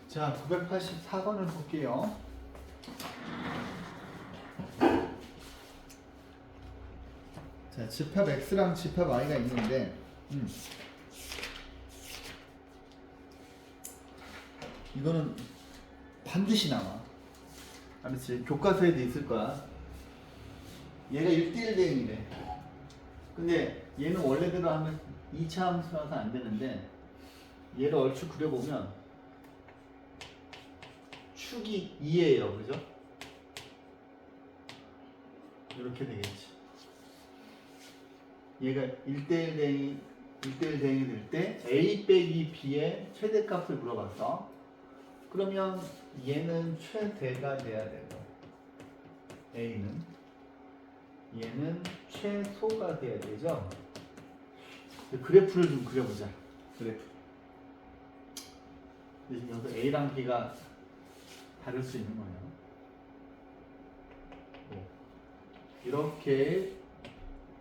자, 984번을 볼게요. 자, 집합 X랑 집합 Y가 있는데 이거는 반드시 나와. 알았지? 교과서에도 있을 거야. 얘가 1대1 대응이래. 근데 얘는 원래대로 하면 2차 함수라서 안 되는데 얘를 얼추 그려보면 축이 2예요. 그죠? 이렇게 되겠지. 얘가 1대1 대응이 될 때 A 빼기 B의 최대값을 물어봤어. 그러면 얘는 최대가 돼야 되고 A는 얘는 최소가 돼야 되죠. 그래프를 좀 그려보자. 그래프. 지금 여기서 A랑 B가 다를 수 있는 거예요. 이렇게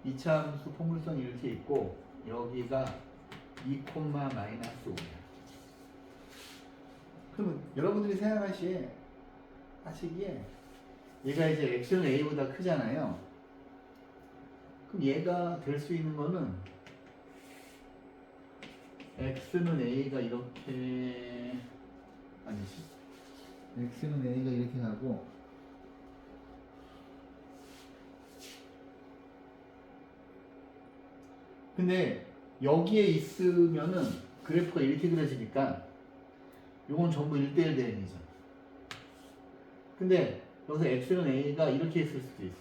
2차 함수 포물선이 이렇게 있고 여기가 2, 마이너스 5야. 그러면 여러분들이 생각하시기에 얘가 이제 x는 a보다 크잖아요. 그럼 얘가 될 수 있는 거는 x는 a가 이렇게 아니지. x는 a가 이렇게 가고 근데 여기에 있으면은 그래프가 이렇게 그려지니까 요건 전부 1대1 대응이죠. 근데 여기서 x는 a가 이렇게 있을 수도 있어.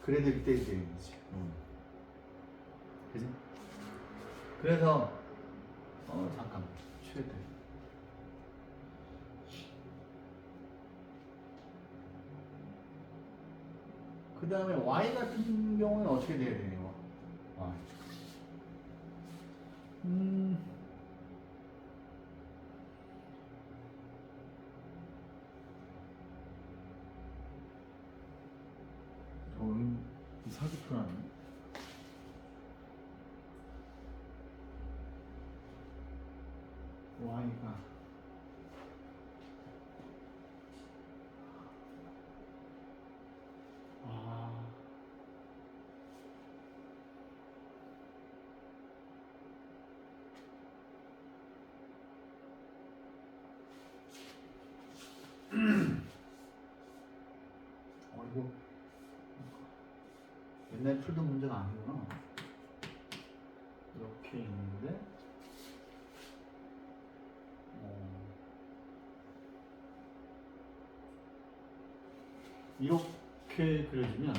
그래도 1대1 대응이지. 그지? 그래서 잠깐만 최대 그 다음에 y 같은 경우는 어떻게 돼야 되냐? y. 이 사기표라네. y가 이거 옛날 풀던 문제가 아니구나. 이렇게 있는데 이렇게 그려지면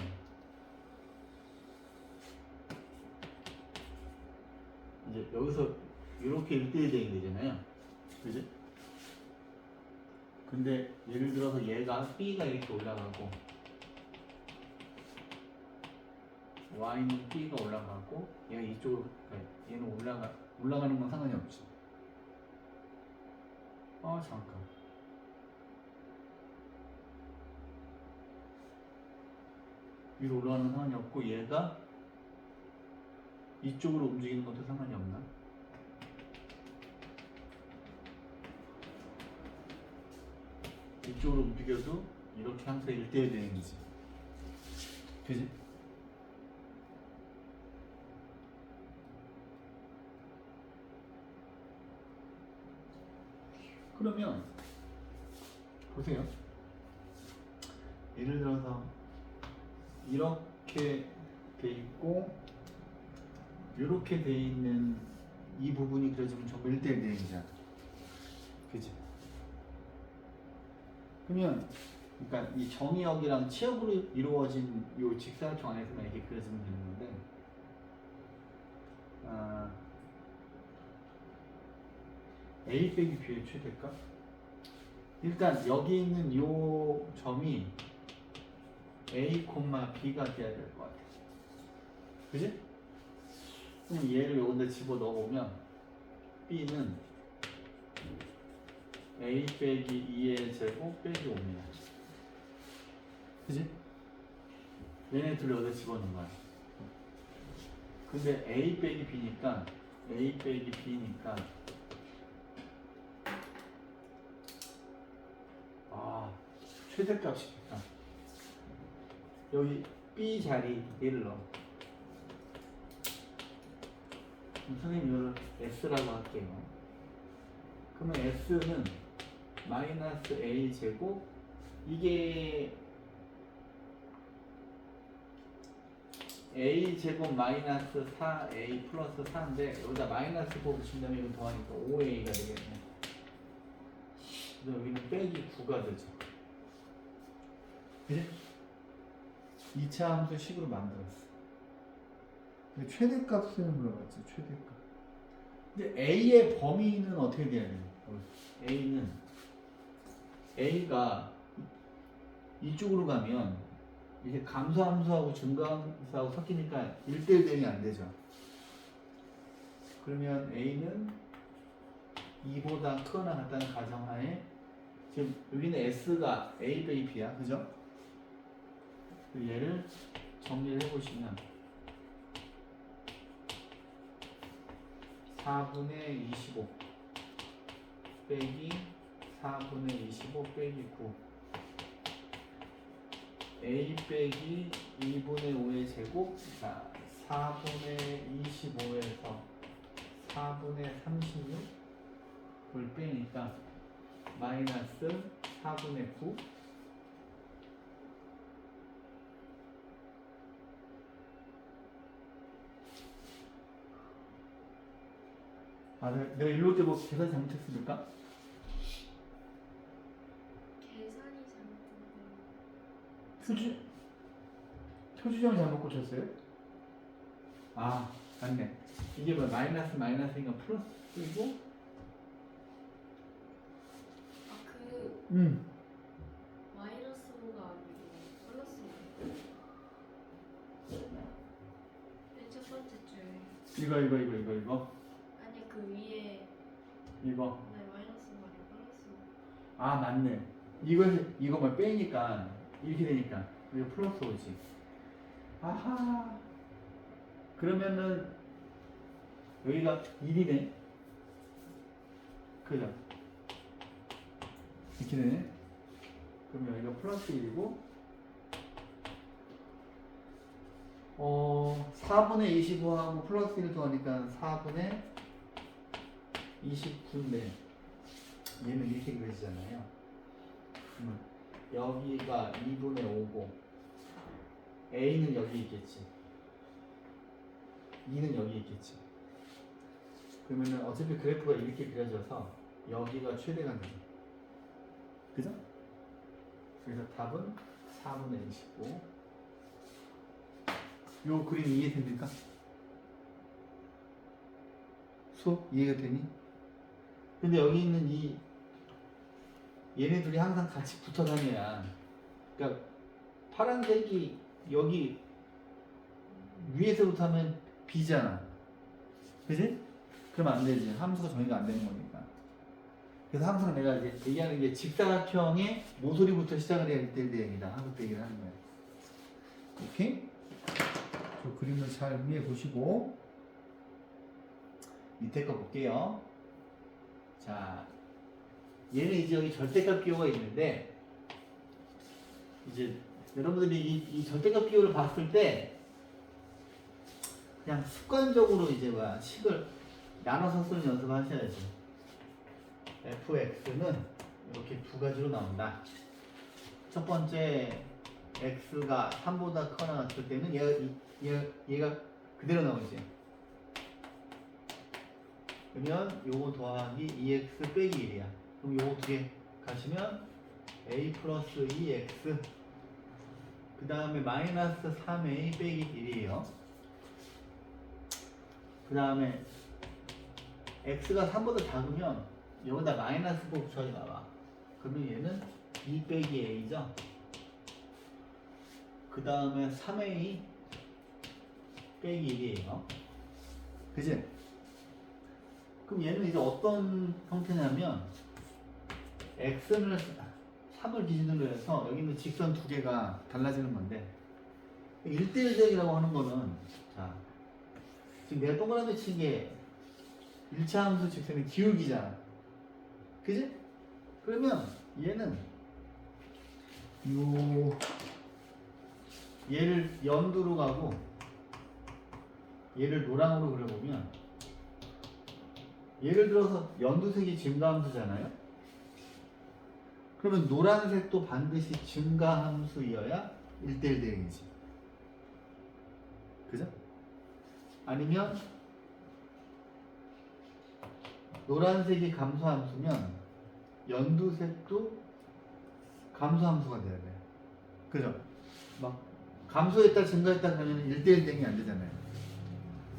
이제 여기서 이렇게 1대1 대응이 되잖아요. 그지? 근데 예를 들어서 얘가 B가 이렇게 올라가고 Y는 B가 올라가고 얘가 이쪽으로 얘는 올라가는 건 상관이 없지. 잠깐. 위로 올라가는 건 상관이 없고 얘가 이쪽으로 움직이는 것도 상관이 없나? 이쪽으로 움직여도 이렇게 항상 1대1 대응이지. 그지? 그러면 보세요. 예를 들어서 이렇게 돼 있고 이렇게 돼 있는 이 부분이 그려지면 전부 1대1 대응이잖아. 그지? 그러면 그러니까 이 정의역이랑 치역으로 이루어진 이 직사각형 안에서만 이렇게 그려지면 되는 건데 A 빼기 B의 최대값? 일단 여기 있는 이 점이 A, B가 돼야 될 것 같아. 그지? 그럼 얘를 여기다 집어 넣어보면 B는 A 빼기 2의 제곱 빼기 5입니다. 그지? 얘네 둘을 여기다 집어넣은 거야. 근데 A 빼기 B니까 A 빼기 B니까 최대값이니까 여기 B 자리 얘를 넣어. 그럼 선생님 이걸 S라고 할게요. 그러면 S는 마이너스 A 제곱 이게 A 제곱 마이너스 4A 플러스 4인데 여기다 마이너스 뽑으신다면 이거 더하니까 5A가 되겠네. 그래서 여기는 빼기 9가 되죠. 그지? 2차 함수 식으로 만들었어. 최대값을 물어봤지. 최대값. 근데 A의 범위는 어떻게 돼야 돼요? A는 A가 이쪽으로 가면 이게 감소함수하고 증가함수하고 섞이니까 1대1 대응이 안 되죠. 그러면 A는 2보다 크거나 같다는 가정하에 지금 여기는 S가 A 빼기 B야. 그죠? 얘를 정리를 해보시면 4분의 25 빼기 4분의 25 빼기 9 A 빼기 2분의 5의 제곱. 자, 4분의 25에서 4분의 36을 빼니까 마이너스 4분의 9 내가 일로 올 때 뭐 계산 잘못했습니까? 계산이 잘못된 표준형 잘못 고쳤어요? 맞네. 이게 뭐 마이너스니까 플러스이고 마이너스가 아니고 플러스가 맨 첫 번째 줄 이거 아니 그 위에 이거 네 마이너스가 아니고 플러스 맞네. 이거만 빼니까 이렇게 되니까 이거 플러스 오지. 아하. 그러면은 여기가 1이네. 그죠? 이렇게 되네. 그러면 여기가 플러스 1이고 4분의 25하고 플러스 1 더하니까 4분의 29인데 얘는 이렇게 그려지잖아요. 그러면 여기가 2분의 5고 A는 여기 있겠지. 2는 여기 있겠지. 그러면은 어차피 그래프가 이렇게 그려져서 여기가 최대가 되죠. 그죠? 그래서 답은 4분의 25. 요 그림 이해됩니까? 수업 이해가 되니? 근데 여기 있는 얘네 둘이 항상 같이 붙어 다녀야, 그러니까 파란색이 여기 위에서부터 하면 B잖아. 그지? 그러면 안 되지. 함수가 정의가 안 되는 거니까. 그래서 항상 내가 이제 얘기하는 게 직사각형의 모서리부터 시작을 해야 1대1 대응이다. 함수 얘기를 하는 거야. 오케이? 저 그림을 잘 위에 보시고 밑에 거 볼게요. 자, 얘는 이제 여기 절대값 기호가 있는데 이제 여러분들이 이 절대값 기호를 봤을 때 그냥 습관적으로 이제 식을 나눠서 쓰는 연습을 하셔야죠. fx는 이렇게 두 가지로 나온다. 첫 번째 x가 3보다 크거나 같을 때는 얘가 그대로 나오지. 그러면 요거 더하기 2x 빼기 1이야. 그럼 요거 두 개 가시면 a 플러스 2x 그 다음에 마이너스 3a 빼기 1이에요. 그 다음에 x가 3보다 작으면 여기다 마이너스 붙여야 나와. 그러면 얘는 2 빼기 a죠. 그 다음에 3a 빼기 1이에요. 그치? 그럼 얘는 이제 어떤 형태냐면 x를 3을 기준으로 해서 여기 있는 직선 두 개가 달라지는 건데 1대1 대응이라고 하는 거는 자 지금 내가 동그라미 친 게 1차 함수 직선의 기울기잖아. 그지? 그러면 얘는 얘를 연두로 가고 얘를 노랑으로 그려보면 예를 들어서 연두색이 증가함수잖아요. 그러면 노란색도 반드시 증가함수이어야 1대1 대응이지. 그죠? 아니면 노란색이 감소함수면 연두색도 감소함수가 돼야 돼. 그죠? 막 감소했다 증가했다 그러면 1대1 대응이 안 되잖아요.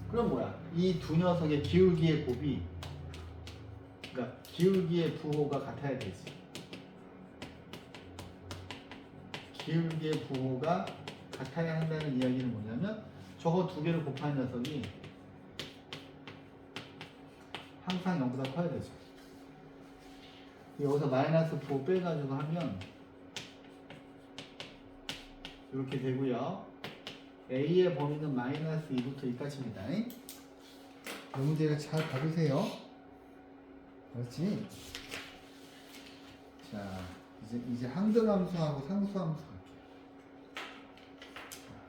그럼 뭐야? 이 두 녀석의 기울기의 곱이, 그러니까 기울기의 부호가 같아야 되지. 기울기의 부호가 같아야 한다는 이야기는 뭐냐면 저거 두 개를 곱한 녀석이 항상 0보다 커야 되죠. 여기서 마이너스 부호 빼가지고 하면 이렇게 되고요. A의 범위는 마이너스 2부터 2까지입니다. 이 문제를 잘 봐주세요. 그렇지? 자, 이제 항등함수하고 상수함수 갈게요.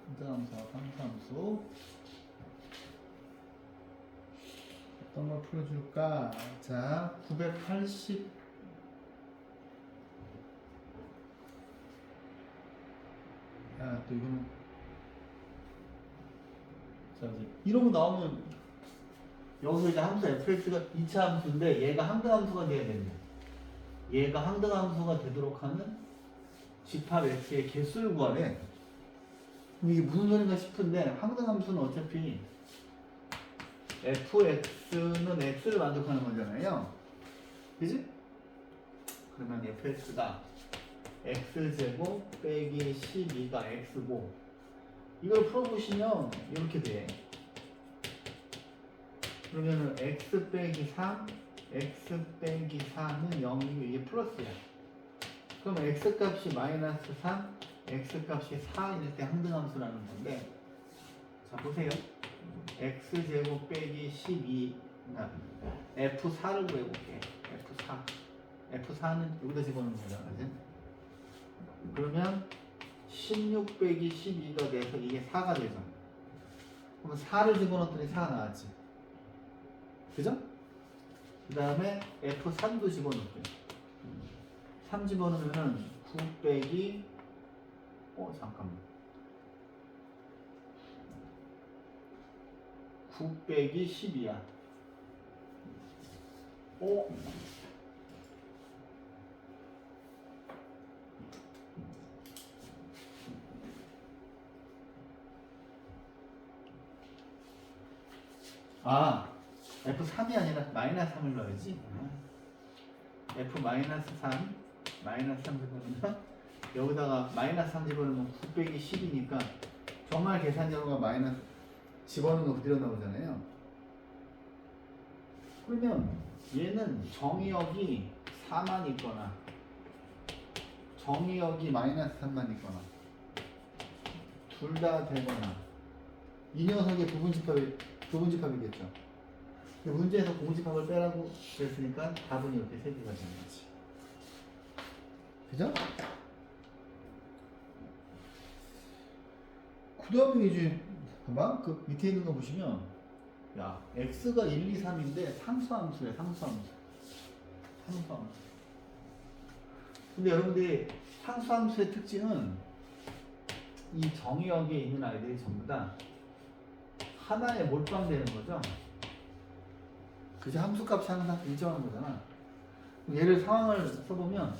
항등함수하고 상수함수 어떤 걸 풀어줄까? 자, 980 또 이거는 자, 이제 이런 거 나오면 여기서 이제 함수 fx가 2차 함수인데 얘가 항등함수가 돼야 됩니다. 얘가 항등함수가 되도록 하는 집합 x의 개수를 구하래. 그럼 이게 무슨 소린가 싶은데 항등함수는 어차피 fx는 x를 만족하는 거잖아요. 그지? 그러면 fx가 x제곱 빼기 12가 x고 이걸 풀어보시면 이렇게 돼. 그러면은 x 빼기 3, x 빼기 4는 0이고 이게 플러스야. 그럼 x 값이 마이너스 3, x 값이 4일 때 항등함수라는 건데, 자 보세요. x 제곱 빼기 12, f4를 구해볼게. f4는 여기다 집어넣는 거잖아, 그지? 그러면 16 빼기 12가 돼서 이게 4가 되죠. 그러면 4를 집어넣었더니 4가 나왔지. 그죠? 그 다음에 F3도 집어넣을게요. 3 집어넣으면 9 빼기 잠깐만 9 빼기 10이야. F3이 아니라 마이너스 3을 넣어야지. F 마이너스 3, 마이너스 3 집어넣으면 여기다가 마이너스 3 집어넣으면 9 빼기 10이니까 정말 계산자료가 마이너스 집어넣은 거 그대로 나오잖아요. 그러면 얘는 정의역이 4만 있거나 정의역이 마이너스 3만 있거나 둘 다 되거나 이 녀석의 부분집합이겠죠. 문제에서 공집합을 빼라고 그랬으니까 답은 이렇게 세 개가 되는 거지. 그죠? 그 다음에 이제 봐봐. 그 밑에 있는 거 보시면 야 x가 1, 2, 3인데 상수함수야. 상수함수. 근데 여러분들이 상수함수의 특징은 이 정의역에 있는 아이들이 전부 다 하나에 몰빵되는 거죠. 그치? 함수값이 항상 일정한 거잖아. 얘를 상황을 써보면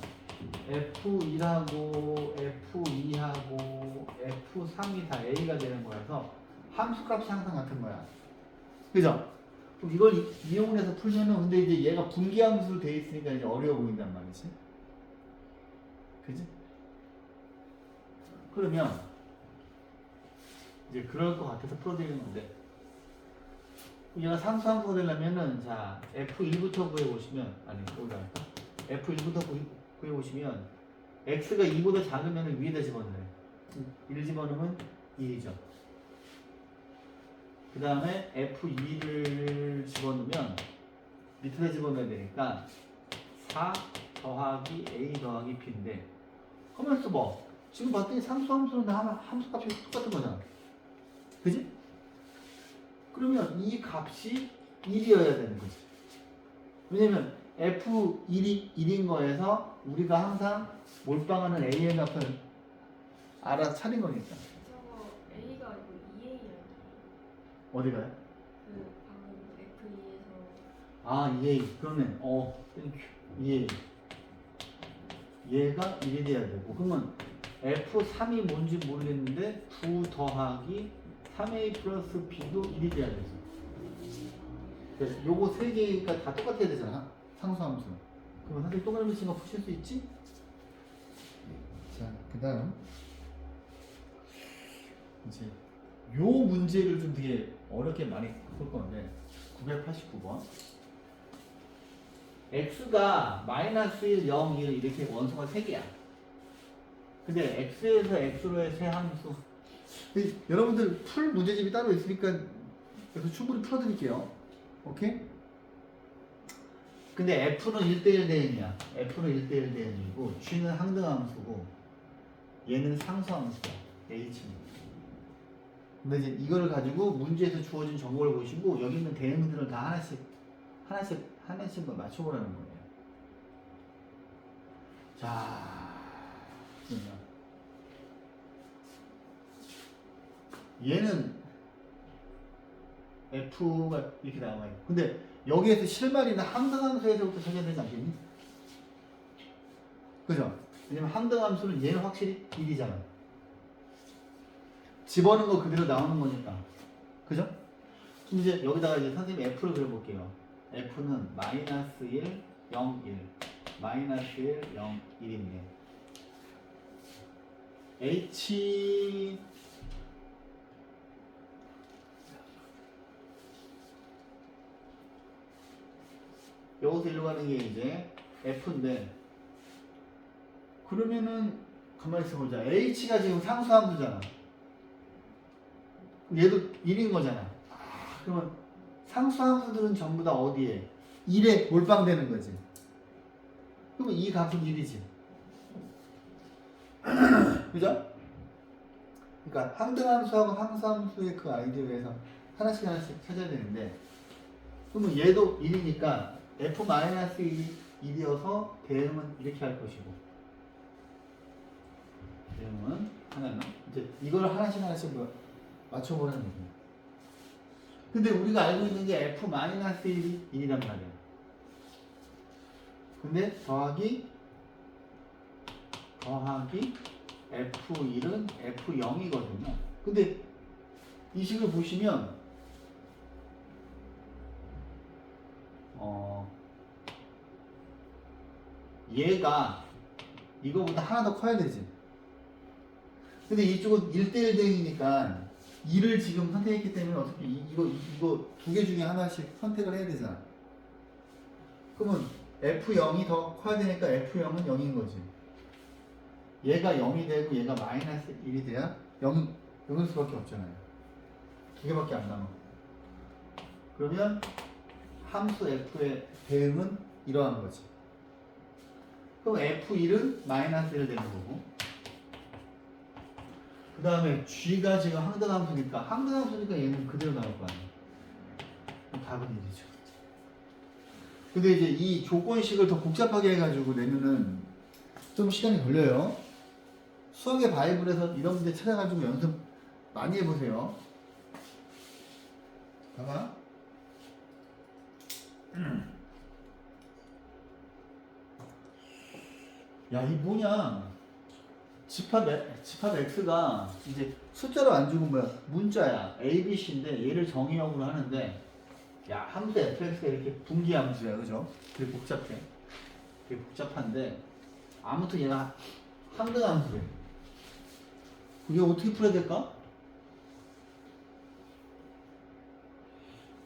F1하고 F2하고 F3이 다 A가 되는 거라서 함수값이 항상 같은 거야. 그죠? 그럼 이걸 이용해서 풀면은 근데 이제 얘가 분기함수로 돼 있으니까 이제 어려워 보인단 말이지. 그지? 그러면 이제 그럴 것 같아서 풀어드리는 건데 얘가 상수함수가 되려면은 자 F1부터 구해보시면 여기다 할까? F1부터 구해보시면 X가 2보다 작으면 위에다 집어넣어요. 1 집어넣으면 2죠. 그 다음에 F2를 집어넣으면 밑에다 집어넣어야 되니까 4 더하기 A 더하기 B인데 가만있어 봐. 지금 봤더니 상수함수는 함수 값이 똑같은 거잖아. 그지? 그러면 이 값이 1이어야 되는 거지. 왜냐면 F1이 1인 거에서 우리가 항상 몰빵하는 A의 값을 알아 차린 거니까. 저거 A가 아니고 EA 아니에요? 어디 가요? 그 방금 F2에서 아, EA. 그러네. 땡큐. EA. 얘가 1이 돼야 되고. 그러면 F3이 뭔지 모르겠는데 9 더하기 3A 플러스 B도 1이 돼야 되죠. 그래서 요거 세 개가 다 똑같아야 되잖아. 상수함수. 그러면 선생님 동그라미 치는 거 푸실 수 있지? 자, 그 다음 이제 요 문제를 좀 되게 어렵게 많이 풀 건데 989번 x가 마이너스 1, 0, 1 이렇게 원소가 3개야. 근데 x에서 x로의 세 함수 여러분들 풀 문제집이 따로 있으니까 그래서 충분히 풀어드릴게요. 오케이? 근데 f는 1대1 대응이야. f는 1대1 대응이고 g는 항등함수고 얘는 상수함수야. h는. 근데 이제 이거를 가지고 문제에서 주어진 정보를 보시고 여기 있는 대응들을 다 하나씩 맞춰보라는 거예요. 자, 그러면 얘는 F가 이렇게 나와요. 근데 여기에서 실말이나 항등함수에서부터 찾아야 되지 않겠니? 그죠? 왜냐면 항등함수는 얘는 확실히 1이잖아. 집어넣은 거 그대로 나오는 거니까. 그죠? 그럼 이제 여기다가 이제 선생님 F를 그려볼게요. F는 마이너스 1, 0, 1. 마이너스 1, 0, 1이네. H 여기서 일로 가는 게 이제 F인데 그러면은 가만히 있어보자. H가 지금 상수함수잖아. 얘도 1인 거잖아. 그러면 상수함수들은 전부 다 어디에? 1에 몰빵되는 거지. 그러면 이 값은 1이지. 그죠? 그러니까 항등함수하고 항수함수의 그 아이디어에서 하나씩 찾아야 되는데 그러면 얘도 1이니까 F-1이어서 대응은 이렇게 할 것이고 대응은 하나는 이제 이걸 하나씩 맞춰보는 얘기야. 근데 우리가 알고 있는 게 F-1이 1이란 말이야. 근데 더하기 F1은 F0이거든요. 근데 이 식을 보시면 얘가 이거보다 하나 더 커야 되지. 근데 이쪽은 1대1 대응이니까 2를 지금 선택했기 때문에 어차피 이거 두 개 중에 하나씩 선택을 해야 되잖아. 그러면 F0이 더 커야 되니까 F0은 0인 거지. 얘가 0이 되고 얘가 마이너스 1이 돼야 0일 수밖에 없잖아요. 두 개밖에 안 남아. 그러면 함수 F의 대응은 이러한 거지. 그럼 F1은 마이너스 1 되는 거고 그 다음에 G가 지금 항등함수니까 얘는 그대로 나올 거 아니야. 답은 1이죠. 근데 이제 이 조건식을 더 복잡하게 해가지고 내면은 좀 시간이 걸려요. 수학의 바이블에서 이런 문제 찾아가지고 연습 많이 해보세요. 봐봐. 야, 이 뭐냐? 집합 x가 이제 숫자로 안 주고 뭐야? 문자야. a, b, c인데 얘를 정의형으로 하는데 야, 함수 fx가 이렇게 분기함수야. 그죠? 되게 복잡해. 되게 복잡한데 아무튼 얘가 항등함수래. 그게 어떻게 풀어야 될까?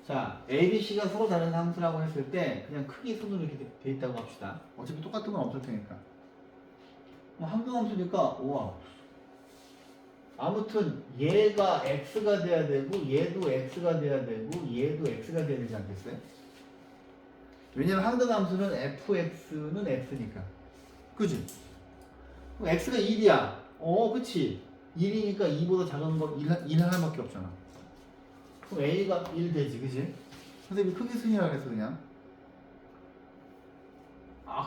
자, a, b, c가 서로 다른 함수라고 했을 때 그냥 크기 순으로 이렇게 돼 있다고 합시다. 어차피 똑같은 건 없을 테니까. 항등함수니까 우와 아무튼 얘가 x가 돼야 되고 얘도 x가 돼야 되고 얘도 x가 돼야 되지 않겠어요? 왜냐면 항등함수는 fx는 x니까. 그지? 그럼 x가 1이야. 그치. 1이니까 2보다 작은 거 1 하나밖에 없잖아. 그럼 a가 1 되지, 그지? 선생님이 크기 순이라고 해서 그냥.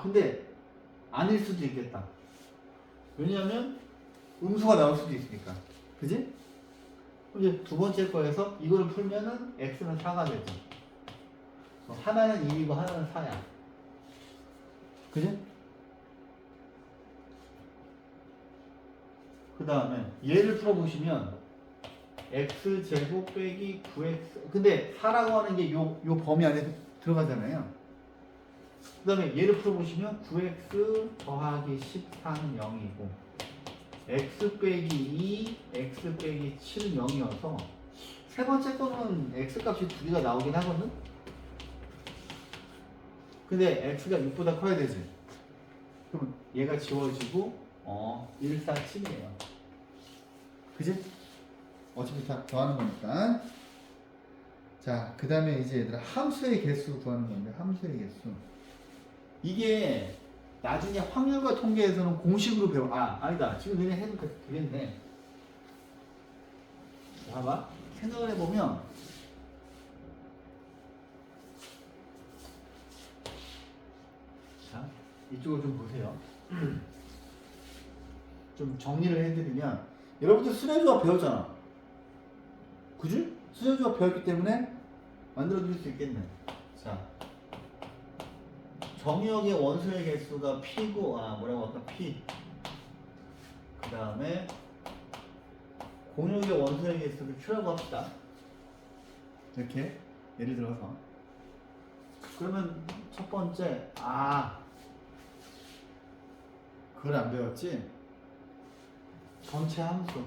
근데 아닐 수도 있겠다. 왜냐면 음수가 나올 수도 있으니까. 그지? 그럼 이제 두 번째 거에서 이거를 풀면은 x는 4가 되죠. 하나는 1이고 하나는 4야. 그지? 그 다음에 얘를 풀어보시면 x제곱 빼기 9x 근데 4라고 하는 게 요 범위 안에 들어가잖아요. 그 다음에 얘를 풀어보시면 9x 더하기 14는 0이고 x 빼기 2, x 빼기 7은 0이어서 세 번째 거는 x 값이 두 개가 나오긴 하거든? 근데 x가 6보다 커야 되지. 그럼 얘가 지워지고 1, 4, 7이에요. 그지? 어차피 다 더하는 거니까. 자, 그 다음에 이제 얘들아 함수의 개수 구하는 건데 함수의 개수. 이게 나중에 확률과 통계에서는 공식으로 배워. 아니다. 지금 그냥 해도 되겠네. 봐봐. 생각을 해보면 자, 이쪽을 좀 보세요. 좀 정리를 해드리면 여러분들 수뇌조합 배웠잖아. 그지? 수뇌조합 배웠기 때문에 만들어 드릴 수 있겠네. 자, 정의역의 원소의 개수가 P고 뭐라고 할까? P. 그 다음에 공역의 원소의 개수를 Q라고 합시다. 이렇게 예를 들어서 그러면 첫 번째 그걸 안 배웠지? 전체 함수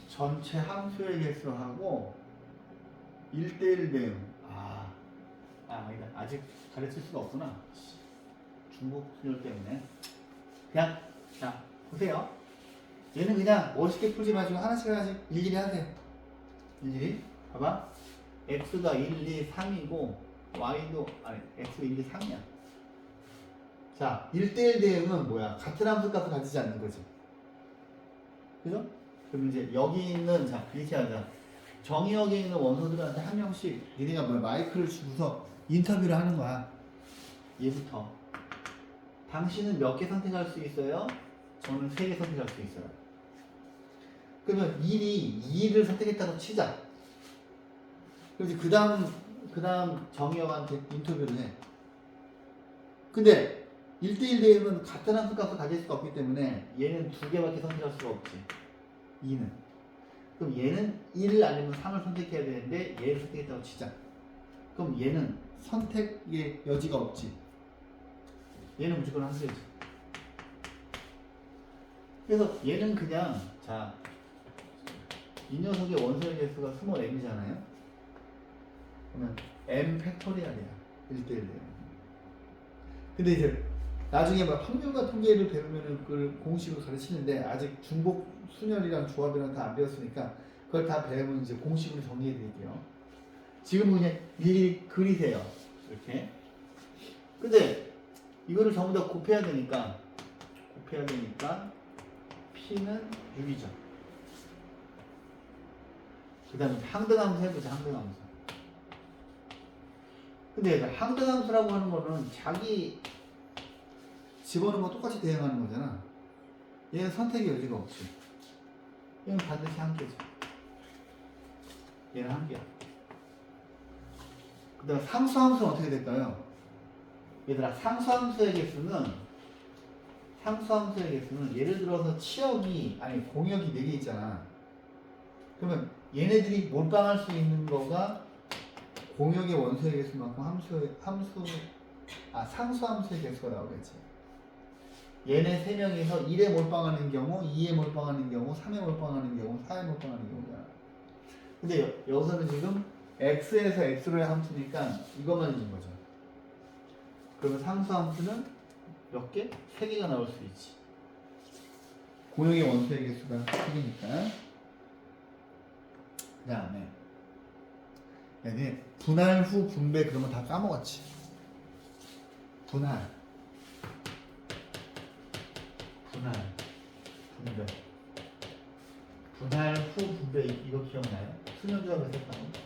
전체 함수의 개수하고 1대1 대응 아니다. 아직 가르칠 수가 없구나. 중국 수열 때문에 그냥 자 보세요. 얘는 그냥 멋있게 풀지 마시고 하나씩 일일이 하세요. 일일이 봐봐. x가 1, 2, 3이고 y도 x가 1, 2, 3이야. 자 1대1 대응은 뭐야? 같은 함수 값을 가지지 않는 거지. 그죠? 그럼 이제 여기 있는 이렇게 하자. 정의역에 있는 원소들한테 한 명씩 니네가 마이크를 주고서 인터뷰를 하는 거야. 얘부터. 당신은 몇 개 선택할 수 있어요? 저는 3개 선택할 수 있어요. 그러면 1이 2를 선택했다고 치자. 그래서 그 다음 정의역한테 인터뷰를 해. 근데 1대1 대응은 같은 함수 값을 가질 수가 없기 때문에 얘는 2개밖에 선택할 수가 없지. 2는. 그럼 얘는 1 아니면 3을 선택해야 되는데 얘를 선택했다고 치자. 그럼 얘는 선택의 여지가 없지. 얘는 무조건 함수지. 그래서 얘는 그냥 이 녀석의 원소의 개수가 스몰 m이잖아요. 그러면 m 팩토리얼이야. 1대1. 근데 이제 나중에 확률과 통계를 배우면 그걸 공식으로 가르치는데 아직 중복 순열이랑 조합이랑 다 안 배웠으니까 그걸 다 배우면 이제 공식으로 정리해 드릴게요. 지금 그냥 미리 그리세요. 이렇게. 근데 이거를 전부 다 곱해야 되니까 P는 6이죠. 그 다음에 항등함수 해보자. 항등함수. 근데 항등함수라고 하는 거는 자기 집어넣은 거 똑같이 대응하는 거잖아. 얘는 선택의 여지가 없지. 얘는 반드시 한 개죠. 얘는 한 개야. 그 다음 상수함수는 어떻게 될까요? 얘들아, 상수함수의 개수는 예를 들어서 공역이 4개 있잖아. 그러면 얘네들이 몰빵할 수 있는 거가 공역의 원소의 개수만큼 상수함수의 개수가 나오겠지. 얘네 3명에서 1에 몰빵하는 경우, 2에 몰빵하는 경우, 3에 몰빵하는 경우, 4에 몰빵하는 경우잖아. 근데 여기서는 지금 x에서 x로의 함수니까 이것만 있는 거죠. 그러면 상수함수는 몇 개? 3개가 나올 수 있지. 공역의 원소의 개수가 3개니까. 그 다음에 얘네 분할 후 분배 그러면 다 까먹었지. 분할 분배 분할 후 분배 이거 기억나요? 수면조합에서 했던 거.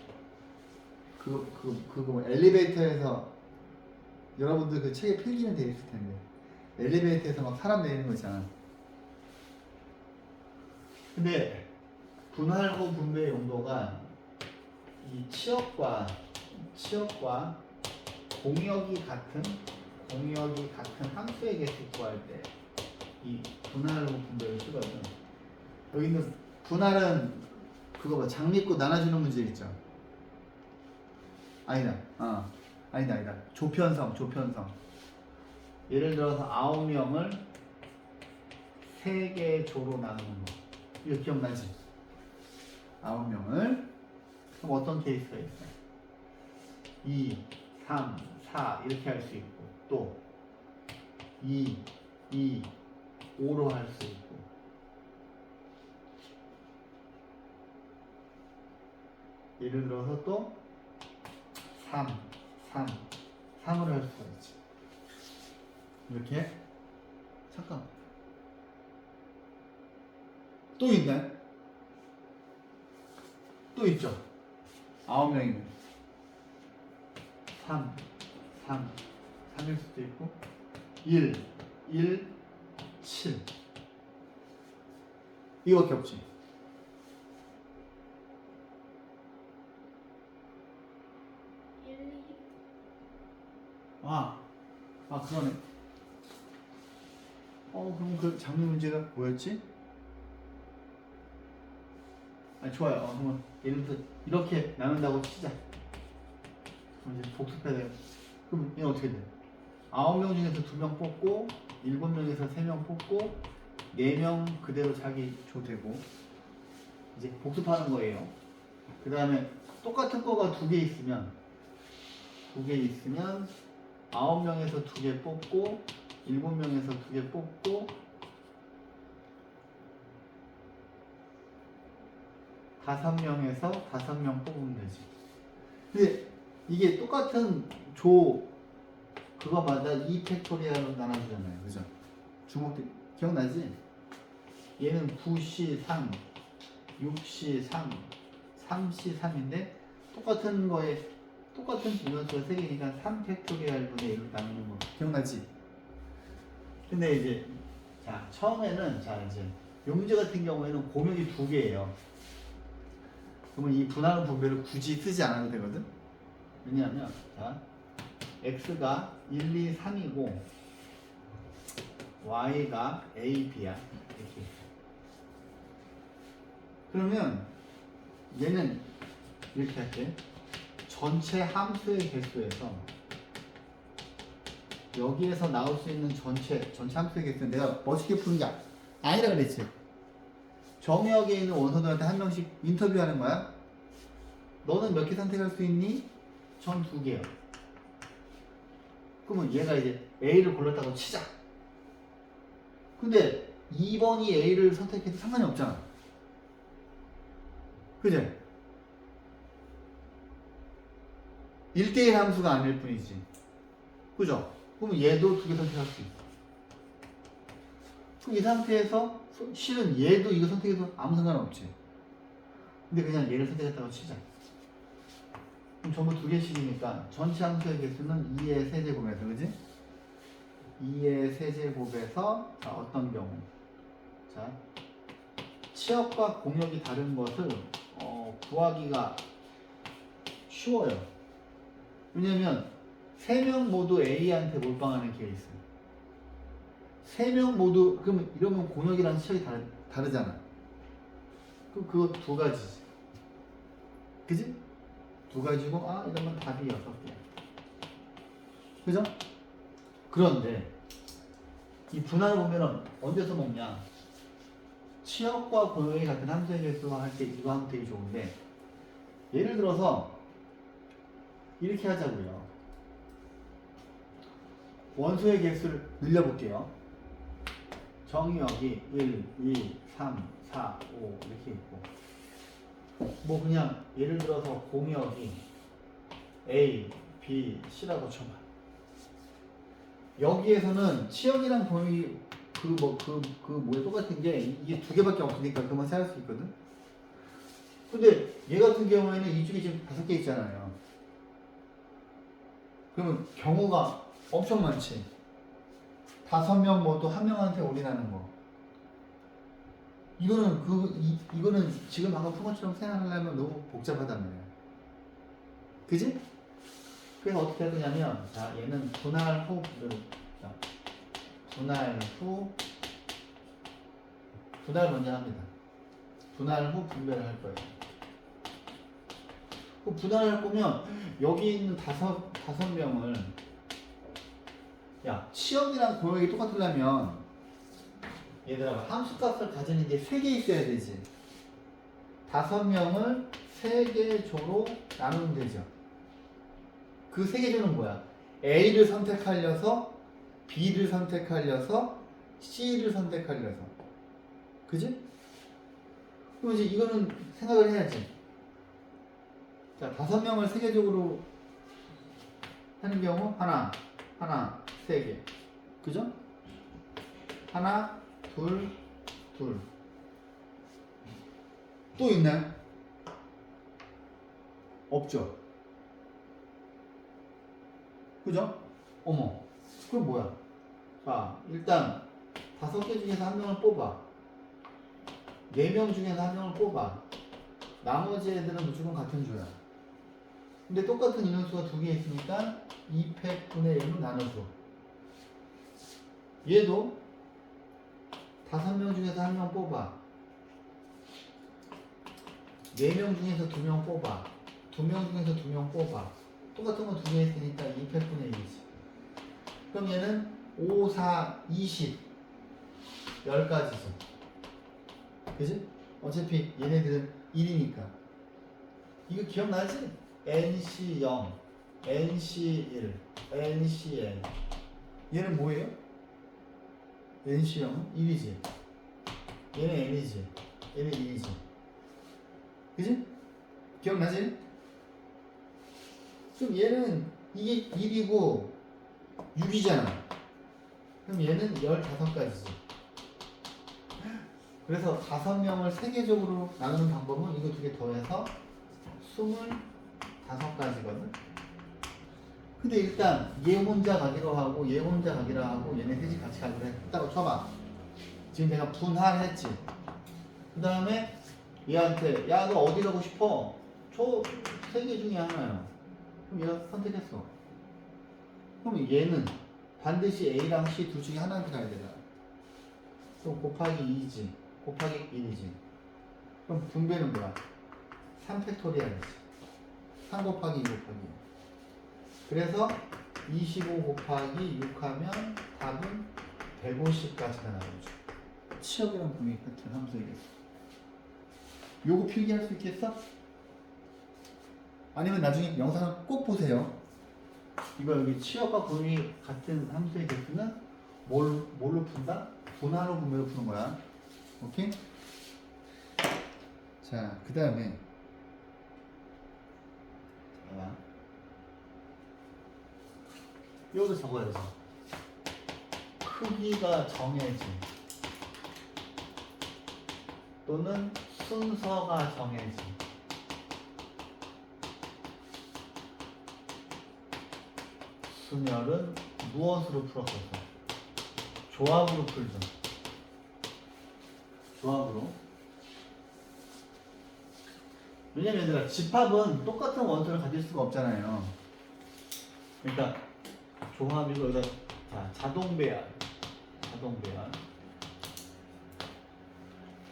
그거 뭐 엘리베이터에서 여러분들 그 책에 필기는 돼 있을 텐데 엘리베이터에서 막 사람 내리는 거 있잖아. 근데 분할 후 분배의 용도가 이 치역과 공역이 같은 함수의 개수 구할 때 이 분할 후 분배를 쓰거든. 여기 있는 분할은 그거 봐, 장미꽃 나눠주는 문제 있죠. 아니다. 조편성. 예를 들어서 9명을 3개 조로 나누는 거. 이거 기억나지? 9명을. 그럼 어떤 케이스가 있어요? 2, 3, 4 이렇게 할 수 있고 또 2, 5로 할 수 있고 예를 들어서 또 3으로 할 수가 있지. 이렇게. 잠깐. 또 있나요? 또 있죠. 9명이면 3일 수도 있고 1, 7 이거밖에 없지. 그러네. 그럼 그 장미 문제가 뭐였지? 좋아요. 그러면 예를 들어 이렇게 나눈다고 치자. 그럼 이제 복습해야 돼요. 그럼 얘는 어떻게 돼? 9명 중에서 2명 뽑고 7명에서 3명 뽑고 4명 그대로 자기 조 되고 이제 복습하는 거예요. 그 다음에 똑같은 거가 2개 있으면 9명에서 2개 뽑고 7명에서 2개 뽑고 5명에서 5명 뽑으면 되지. 근데 이게 똑같은 조 그거마다 2팩토리얼로 나눠주잖아요. 그죠? 주목대 기억나지? 얘는 9C3 6C3 3C3인데 똑같은 거에 똑같은 분원수가 3개니까 3팩토리얼 분의 1로 나누는 거 기억나지? 근데 이제 자 처음에는 이제 요 문제 같은 경우에는 공역이 2개예요. 그러면 이 분할 분배를 굳이 쓰지 않아도 되거든? 왜냐하면 자 x가 1, 2, 3이고 y가 a, b야. 이렇게. 그러면 얘는 이렇게 할게. 전체 함수의 개수에서 여기에서 나올 수 있는 전체 함수의 개수는 내가 멋있게 푸는 게 아니라 그랬지. 정역에 있는 원소들한테 한 명씩 인터뷰하는 거야. 너는 몇 개 선택할 수 있니? 전 2개요. 그러면 얘가 이제 A를 골랐다고 치자. 근데 2번이 A를 선택해도 상관이 없잖아. 그제? 1대1 함수가 아닐 뿐이지. 그죠? 그러면 얘도 2개 선택할 수 있어. 그럼 이 상태에서 실은 얘도 이거 선택해도 아무 상관없지. 근데 그냥 얘를 선택했다고 치자. 그럼 전부 2개씩이니까 전체 함수의 개수는 2의 세제곱에서, 그지? 2의 세제곱에서 자, 어떤 경우? 자, 치역과 공역이 다른 것을 구하기가 쉬워요. 왜냐면 3명 모두 A한테 몰빵하는 케이스. 3명 모두 그러면 이러면 공역이랑 치역이 다르잖아. 그럼 그거 2가지지. 그지? 2가지고 이러면 답이 6개야. 그죠? 그런데 이 분할을 보면은 언제 써먹냐? 치역과 공역이 같은 함수의 개수와 할 때 이거 하면 되게 좋은데 예를 들어서 이렇게 하자고요. 원소의 개수를 늘려볼게요. 정의역이 1, 2, 3, 4, 5 이렇게 있고 뭐 그냥 예를 들어서 공역이 A, B, C라고 쳐봐. 여기에서는 치역이랑 범위 뭐에 똑같은 게 이게 두 개밖에 없으니까 그만 생각할 수 있거든. 근데 얘 같은 경우에는 이쪽에 지금 5개 있잖아요. 그러면 경우가 엄청 많지. 5명 모두 한 명한테 올인하는 거. 이거는 지금 방금 푼 것처럼 생각하려면 너무 복잡하단 말이야. 그지? 그래서 어떻게 할 거냐면, 자, 얘는 분할 후, 자, 분할 먼저 합니다. 분할 후 분배를 할 거예요. 그 분할을 할 거면, 여기 있는 다섯 명을, 야, 치역이랑 고역이 똑같으려면, 얘들아, 함수값을 가지는 게 3개 있어야 되지. 5명을 3개 조로 나누면 되죠. 그 3개 조는 뭐야? A를 선택하려서, B를 선택하려서, C를 선택하려서. 그지? 그럼 이제 이거는 생각을 해야지. 자, 5명을 3개 조로 하는 경우, 하나, 3개. 그죠? 하나, 둘. 또 있나요? 없죠? 그죠? 어머, 그럼 뭐야? 자, 일단 5개 중에서 한 명을 뽑아. 4명 중에서 한 명을 뽑아. 나머지 애들은 무조건 같은 조야. 근데 똑같은 인원수가 2개 있으니까 200분의 1로 나눠줘. 얘도 5명 중에서 한 명 뽑아. 4명 중에서 2명 뽑아. 2명 중에서 2명 뽑아. 똑같은 거 2개 있으니까 200분의 1이지. 그럼 얘는 5, 4, 20 10가지죠. 그지? 어차피 얘네들은 1이니까. 이거 기억나지? NC0, NC1, NCN. 얘는 뭐예요? NC0은 1이지. 얘는 N이지. 얘는 2이지. 그지? 기억나지? 그럼 얘는 이게 1이고 6이잖아. 그럼 얘는 15가지지. 그래서 5명을 세계적으로 나누는 방법은 이거 2개 더해서 25가지거든. 근데 일단 얘 혼자 가기로 하고 얘 혼자 가기로 하고 얘네 셋이 같이 가기로 했다고 쳐봐. 지금 내가 분할했지. 그 다음에 얘한테 야 너 어디 가고 싶어? 저 3개 중에 하나야. 그럼 얘가 선택했어. 그럼 얘는 반드시 A랑 C 둘 중에 하나한테 가야 되잖아. 그럼 곱하기 2지. 곱하기 1이지. 그럼 분배는 뭐야? 3팩토리얼이지. 3 곱하기 2 곱하기 2. 그래서 25 곱하기 6 하면 답은 150까지가 나오죠. 치역이랑 분명히 같은 함수이겠어. 요거 필기할 수 있겠어? 아니면 나중에 영상을 꼭 보세요. 이거 여기 치역과 분이 같은 함수의 개수는 뭘로 푼다? 분할로 분배로 푸는 거야. 오케이? 자, 그 다음에 봐봐. 이것도 적어야죠. 크기가 정해진 또는 순서가 정해진 순열은 무엇으로 풀었었어? 조합으로 풀죠. 조합으로. 왜냐면 얘들아 집합은 똑같은 원소를 가질 수가 없잖아요. 그러니까 조합이고 여기다 자, 자동 배열.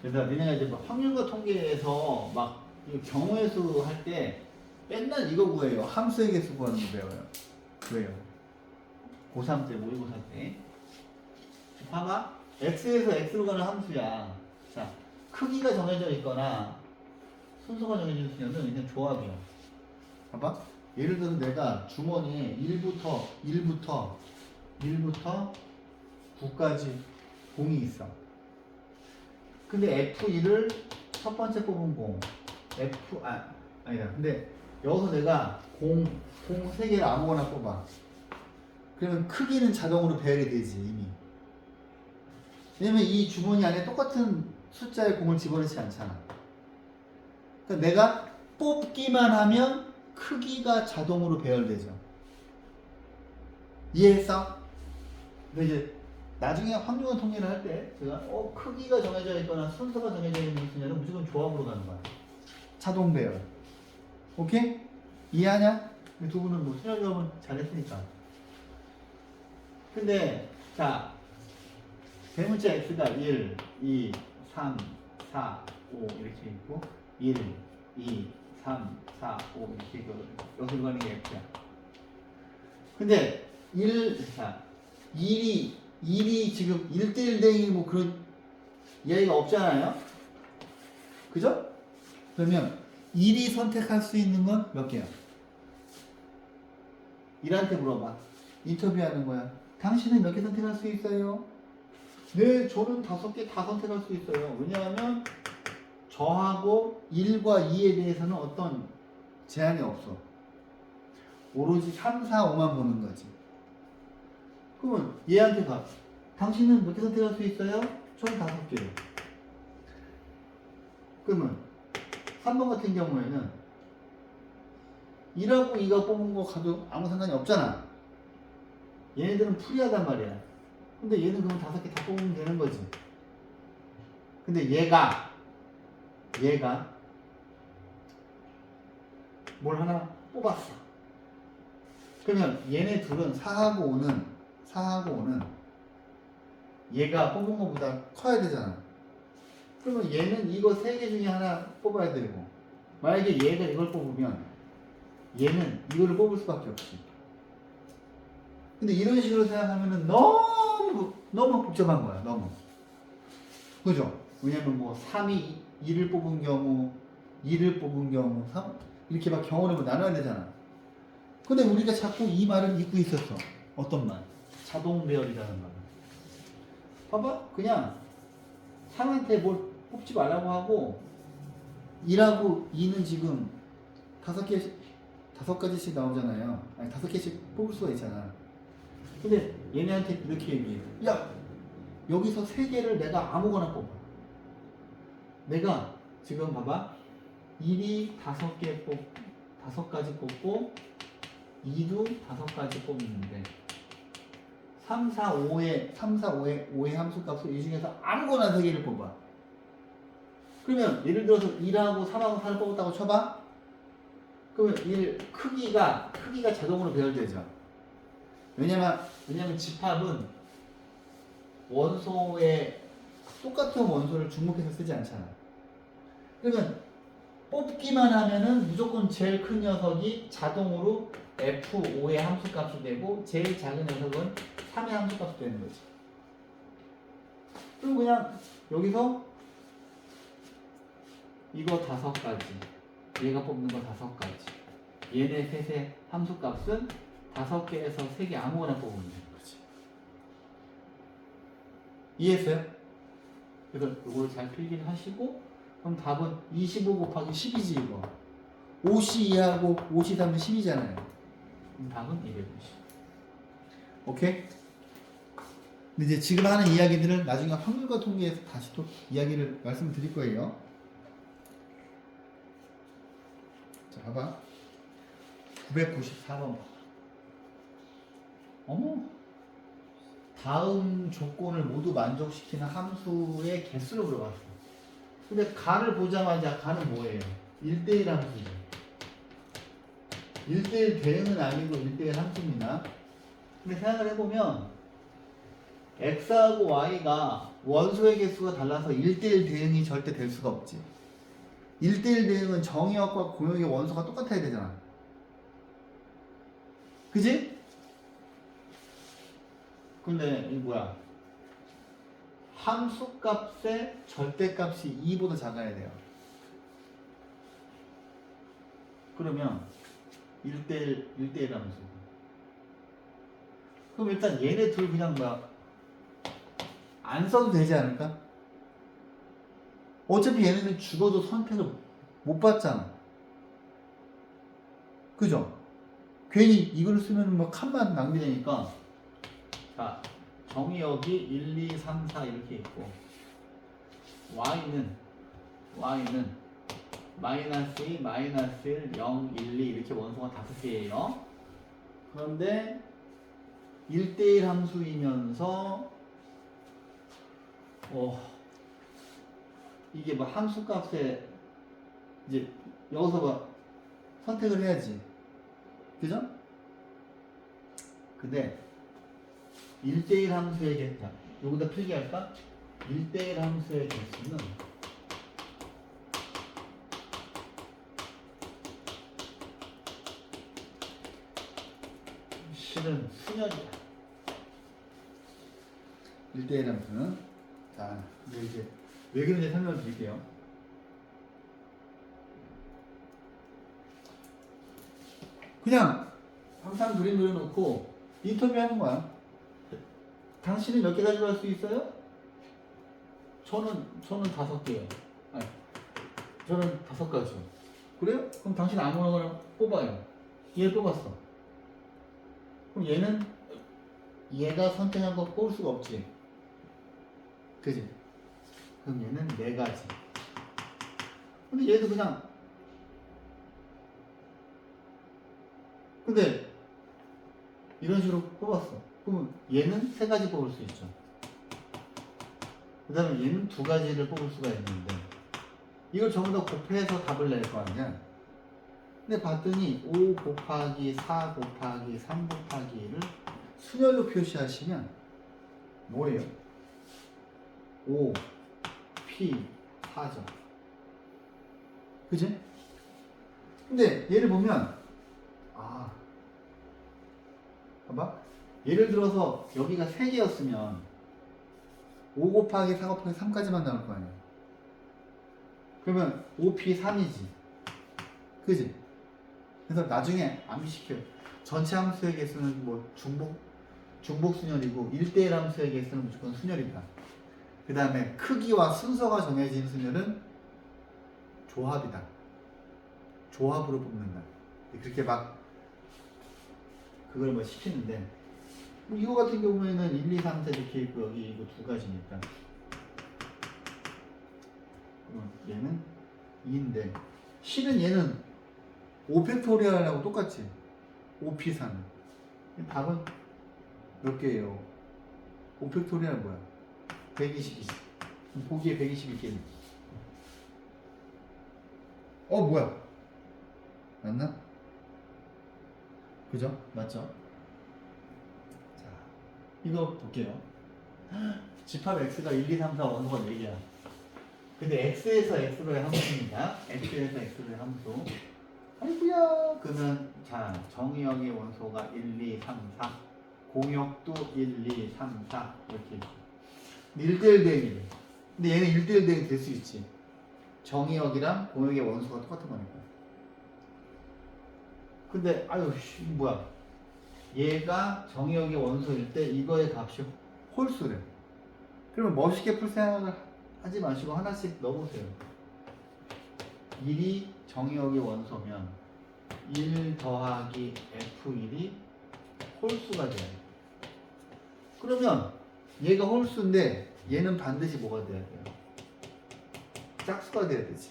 그래서 니네가 이제 막 확률과 통계에서 막 경우의 수 할 때 맨날 이거 구해요. 함수의 개수 구하는 거 배워요. 왜요? 고3 때, 모의고사 때. 봐봐. x에서 x로 가는 함수야. 자, 크기가 정해져 있거나 순서가 정해져 있으면 그냥 조합이야. 봐봐. 예를 들어서 내가 주머니에 1부터 1부터 9까지 공이 있어. 근데 F1을 첫 번째 뽑은 공. 아니다. 근데 여기서 내가 공 3개를 아무거나 뽑아. 그러면 크기는 자동으로 배열이 되지, 이미. 왜냐면 이 주머니 안에 똑같은 숫자의 공을 집어넣지 않잖아. 그러니까 내가 뽑기만 하면 크기가 자동으로 배열되죠. 이해했어? 근데 이제 나중에 확률 통계를 할 때 제가 크기가 정해져 있거나 순서가 정해져 있는 순서는 무조건 조합으로 가는 거야. 자동 배열. 오케이? 이해하냐? 두 분은 뭐 수학 조합은 잘했으니까. 근데 자 대문자 x가 1, 2, 3, 4, 5 이렇게 있고 1, 2, 3, 4, 5 이렇게 있거든요. 여기서 가는 게 x야. 근데 1이 지금 1대1 대응이 뭐 그런 이야기가 없잖아요. 그죠? 그러면 1이 선택할 수 있는 건 몇 개야? 1한테 물어봐. 인터뷰하는 거야. 당신은 몇 개 선택할 수 있어요? 네, 저는 5개 다 선택할 수 있어요. 왜냐하면 저하고 1과 2에 대해서는 어떤 제한이 없어. 오로지 3, 4, 5만 보는 거지. 그러면 얘한테 가. 당신은 몇 개 선택할 수 있어요? 저는 5개요. 그러면 3번 같은 경우에는 1하고 2가 뽑은 거 가도 아무 상관이 없잖아. 얘네들은 프리하단 말이야. 근데 얘는 그럼 5개 다 뽑으면 되는 거지. 근데 얘가 뭘 하나 뽑았어. 그러면 얘네 둘은 4하고 5는 얘가 뽑은 것보다 커야 되잖아. 그러면 얘는 이거 3개 중에 하나 뽑아야 되고, 만약에 얘가 이걸 뽑으면 얘는 이거를 뽑을 수밖에 없지. 근데 이런 식으로 생각하면은 너무 복잡한 거야. 너무. 그죠? 왜냐면 뭐 3이 2를 뽑은 경우, 2를 뽑은 경우, 3 이렇게 막 경우를 나눠야 되잖아. 근데 우리가 자꾸 이 말을 잊고 있었어. 어떤 말? 자동 배열이라는 말. 봐봐. 그냥 3한테 뭘 뽑지 말라고 하고 1하고 2는 지금 5가지씩 나오잖아요. 아니 5개씩 뽑을 수가 있잖아. 근데 얘네한테 이렇게 얘기해. 야, 여기서 3개를 내가 아무거나 뽑아. 내가 지금 봐봐. 1이 5가지 뽑고 2도 5가지 뽑는데 3, 4, 5의 함수값을 이 중에서 아무거나 3개를 뽑아. 그러면 예를 들어서 1하고 3하고 4를 뽑았다고 쳐봐. 그러면 1 크기가 자동으로 배열되죠. 왜냐면 집합은 원소에 똑같은 원소를 중복해서 쓰지 않잖아. 그러면 뽑기만 하면은 무조건 제일 큰 녀석이 자동으로 F5의 함수값이 되고 제일 작은 녀석은 3의 함수값이 되는 거지. 그리고 그냥 여기서 이거 5가지, 얘가 뽑는 거 5가지, 얘네 셋의 함수값은 5개에서 3개 아무거나 뽑으면 되는 거지. 이해했어요? 그래서 이걸 잘 필기하시고 그럼 답은 25 곱하기 10이지 이거. 5시 2하고 5시 3은 10이잖아요. 그럼 답은 250. 오케이? 근데 이제 지금 하는 이야기들을 나중에 확률과 통계에서 다시 또 이야기를 말씀드릴 거예요. 자, 봐봐. 994번. 어머. 다음 조건을 모두 만족시키는 함수의 개수를 물어봤어. 근데 가를 보자마자 가는 뭐예요? 1대1 함수죠. 1대1 대응은 아니고 1대1 함수입니다. 근데 생각을 해보면 x하고 y가 원소의 개수가 달라서 1대1 대응이 절대 될 수가 없지. 1대1 대응은 정의역과 공역의 원소가 똑같아야 되잖아. 그지? 근데 이 뭐야? 함수값의 절대값이 2보다 작아야 돼요. 그러면 1대1 함수. 그럼 일단 얘네 둘 그냥 막 안 써도 되지 않을까? 어차피 얘네는 죽어도 선택을 못 받잖아. 그죠? 괜히 이걸 쓰면 뭐 칸만 낭비되니까. 자, 정의역이 1, 2, 3, 4 이렇게 있고 y는 마이너스 2, 마이너스 1, 0, 1, 2 이렇게 원소가 5개예요. 그런데 1대1 함수이면서 이게 뭐 함수값에 이제 여기서 뭐 선택을 해야지. 그죠? 근데 1대1 함수의 개수, 여기다 필기할까? 1대1 함수의 개수는 실은 수열이야. 1대1 함수는, 자, 이제 왜 그런지 설명을 드릴게요. 그냥 항상 그림 그려놓고 인터뷰하는 거야. 당신은 몇 개 가지고 갈 수 있어요? 저는 5개요. 아니, 저는 5가지요. 그래요? 그럼 당신 아무거나 뽑아요. 얘를 뽑았어. 그럼 얘가 선택한 거 뽑을 수가 없지. 그지? 그럼 얘는 4가지. 근데 얘도 그냥, 근데 이런 식으로 뽑았어. 그러면 얘는 3가지 뽑을 수 있죠. 그 다음에 얘는 2가지를 뽑을 수가 있는데 이걸 전부 다 곱해서 답을 낼 거 아니야. 근데 봤더니 5 곱하기 4 곱하기 3 곱하기 1을 순열로 표시하시면 뭐예요? 5, P, 4죠. 그지? 근데 얘를 보면 봐봐. 예를 들어서 여기가 3개였으면 5 곱하기 4 곱하기 3까지만 나올 거 아니야. 그러면 5P 3이지. 그지? 그래서 나중에 암기시켜요. 전체 함수의 개수는 뭐 중복 순열이고 1대1 함수의 개수는 무조건 순열이다. 그 다음에 크기와 순서가 정해진 순열은 조합이다. 조합으로 뽑는다. 그렇게 막 그걸 뭐 시키는데 뭐 이거 같은 경우에는 1, 2, 3, 4 이렇게 있고 여기 이거 2가지니까 얘는 2인데 실은 얘는 5팩토리얼하고 똑같지. 5P3 답은 몇 개예요? 5팩토리얼 뭐야? 122. 보기에 121개. 뭐야? 맞나? 그죠? 맞죠? 자, 이거 볼게요. 집합 x가 1, 2, 3, 4 원소가 4개야. 근데 x에서 x로의 함수입니다. x에서 x로의 함수. 아이고야. 그러면 자, 정의역의 원소가 1, 2, 3, 4. 공역도 1, 2, 3, 4 이렇게. 1대1 대응이래. 근데 얘는 1대1 대응이 될 수 있지. 정의역이랑 공역의 원소가 똑같은 거니까. 근데 뭐야? 얘가 정의역의 원소일 때 이거의 값이 홀수래. 그러면 멋있게 풀 생각을 하지 마시고 하나씩 넣어보세요. 1이 정의역의 원소면 1 더하기 F1이 홀수가 돼야 돼. 그러면 얘가 홀수인데 얘는 반드시 뭐가 돼야 돼요? 짝수가 돼야 되지.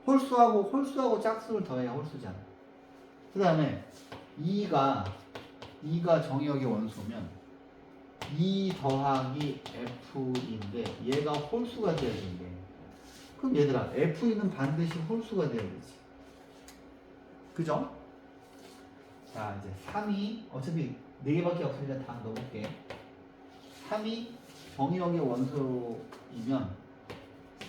홀수하고 짝수를 더해야 홀수잖아. 그 다음에 2가 정의역의 원소면 2 더하기 F2인데 얘가 홀수가 돼야 되는데 그럼 얘들아 F2는 반드시 홀수가 돼야 되지. 그죠? 자 이제 3이 어차피 4개밖에 없으니까 다 넣어볼게. 3이 정의역의 원소이면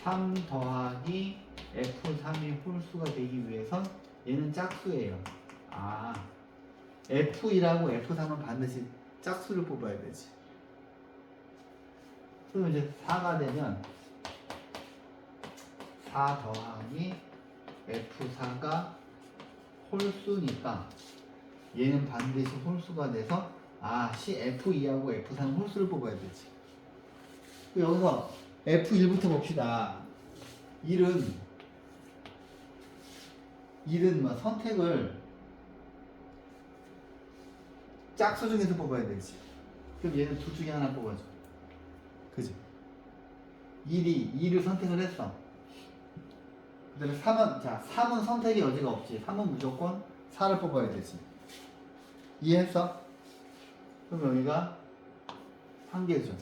3 더하기 F3이 홀수가 되기 위해선 얘는 짝수예요. F2라고 F3은 반드시 짝수를 뽑아야 되지. 그럼 이제 4가 되면 4 더하기 F4가 홀수니까 얘는 반드시 홀수가 돼서 F2하고 F3 홀수를 뽑아야 되지. 여기서 F1부터 봅시다. 1은 뭐 선택을 짝수 중에서 뽑아야 되지. 그럼 얘는 둘 중에 하나 뽑아줘. 그지? 2를 선택을 했어. 그 다음에 3은 선택의 여지가 없지. 3은 무조건 4를 뽑아야 되지. 이해했어? 그럼 여기가 한 개죠.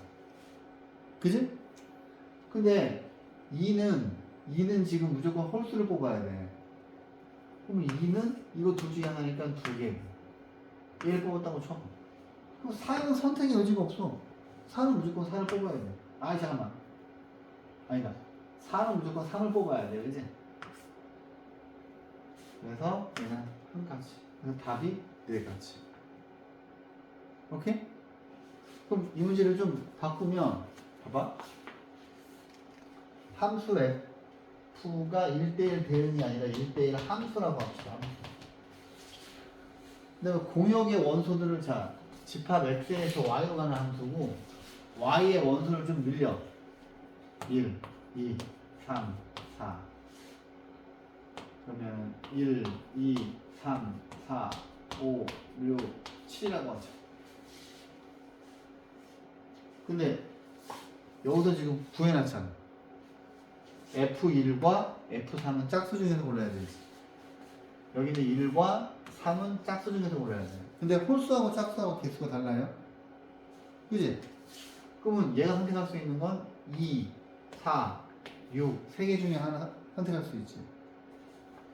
그지? 근데 2는 지금 무조건 홀수를 뽑아야 돼. 그럼 2는 이거 둘 중에 하나니까 두 개. 얘를 뽑았다고 쳐. 그럼 4는 선택의 여지가 없어. 4는 무조건 4를 뽑아야 돼. 잠깐만. 아니다. 4는 무조건 3을 뽑아야 돼. 그지? 그래서 얘는 한 가지. 그래서 답이 네 가지. 오케이? 그럼 이 문제를 좀 바꾸면 봐봐. 함수 F가 1대1 대응이 아니라 1대1 함수라고 합시다. 근데 공역의 원소들을 집합 X에서 Y로 가는 함수고 Y의 원소를 좀 늘려. 1, 2, 3, 4. 그러면 1, 2, 3, 4, 5, 6, 7이라고 하죠. 근데 여기서 지금 구해놨잖아. F1과 F3은 짝수 중에서 골라야 되지. 여기는 1과 3은 짝수 중에서 골라야 돼. 근데 홀수하고 짝수하고 개수가 달라요. 그지? 그러면 얘가 선택할 수 있는 건 2, 4, 6, 3개 중에 하나 선택할 수 있지.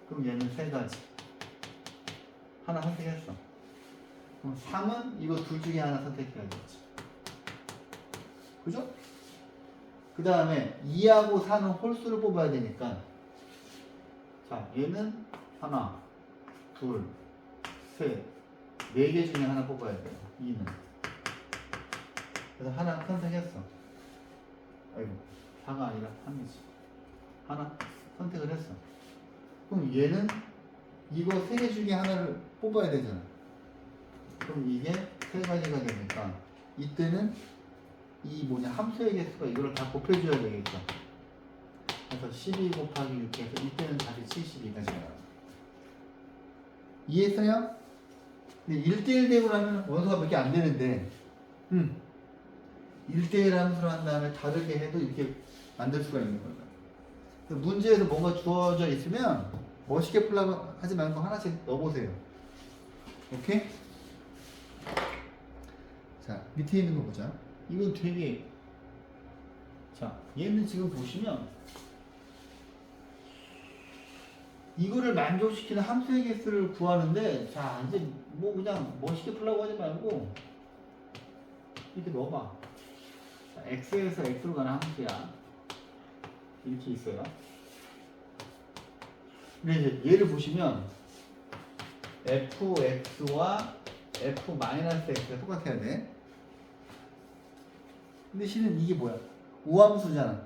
그럼 얘는 3가지. 하나 선택했어. 그럼 3은 이거 둘 중에 하나 선택해야 되지. 그죠? 그 다음에 2하고 4는 홀수를 뽑아야 되니까 얘는 하나, 둘, 셋, 4개 중에 하나 뽑아야 돼요. 2는. 그래서 하나 선택했어. 4가 아니라 3이지. 하나 선택을 했어. 그럼 얘는 이거 3개 중에 하나를 뽑아야 되잖아. 그럼 이게 3가지가 되니까 이때는 이 함수의 개수가 이거를 다 곱해줘야 되겠죠. 그래서 12 곱하기 6 해서 이때는 다시 72가 나와요. 이해했어요? 근데 1대1 대응을 하면 원소가 몇 개 안 되는데 1대1 함수로 한 다음에 다르게 해도 이렇게 만들 수가 있는 거예요. 문제에서 뭔가 주어져 있으면 멋있게 풀라고 하지 말고 하나씩 넣어보세요. 오케이? 자, 밑에 있는 거 보자. 이건 되게 얘는 지금 보시면 이거를 만족시키는 함수의 개수를 구하는데 이제 뭐 그냥 멋있게 풀라고 하지 말고 이렇게 넣어봐. x에서 x로 가는 함수야. 이렇게 있어요. 근데 이제 얘를 보시면 fx와 f-x가 똑같아야 돼. 근데 실은 이게 뭐야? 우함수잖아.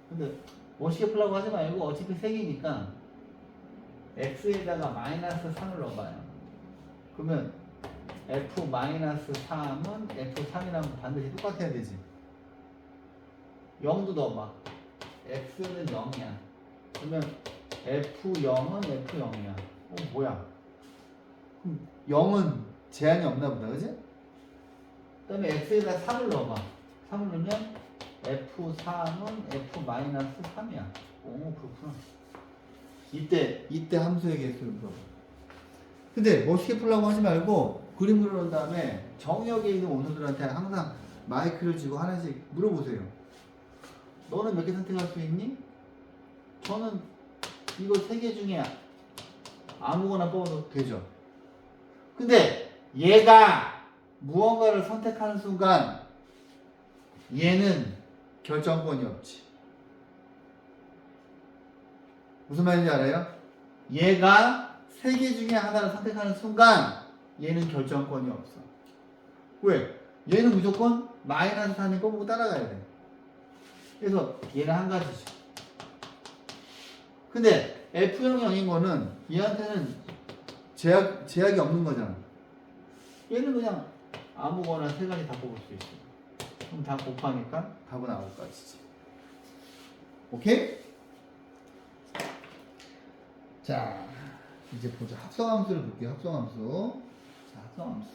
근데 멋있게 풀라고 하지 말고 어차피 3개니까 x에다가 마이너스 3을 넣어봐요. 그러면 f-3은 f3이랑 반드시 똑같아야 되지. 0도 넣어봐. x는 0이야. 그러면 f0은 f0이야. 뭐야? 그럼 0은 제한이 없나 보다. 그지? 그 다음에 x에다 3을 넣어봐. 3을 넣으면 f3은 f-3이야. 그렇구나. 이때 함수의 개수를 물어봐. 근데 멋있게 풀라고 하지 말고 그림 그려놓은 다음에 정역에 있는 원소들한테 항상 마이크를 쥐고 하나씩 물어보세요. 너는 몇 개 선택할 수 있니? 저는 이거 3개 중에 아무거나 뽑아도 되죠. 근데 얘가 무언가를 선택하는 순간 얘는 결정권이 없지. 무슨 말인지 알아요? 얘가 3개 중에 하나를 선택하는 순간 얘는 결정권이 없어. 왜? 얘는 무조건 마이너스 3이 뽑고 따라가야 돼. 그래서 얘는 한 가지지. 근데 F형 0인 거는 얘한테는 제약이 없는 거잖아. 얘는 그냥 아무거나 세 가지 다 뽑을 수 있어. 그럼 다 곱하니까 답은 나올 것이지. 오케이? 자, 이제 보자. 합성함수를 볼게요. 합성함수. 자, 합성함수.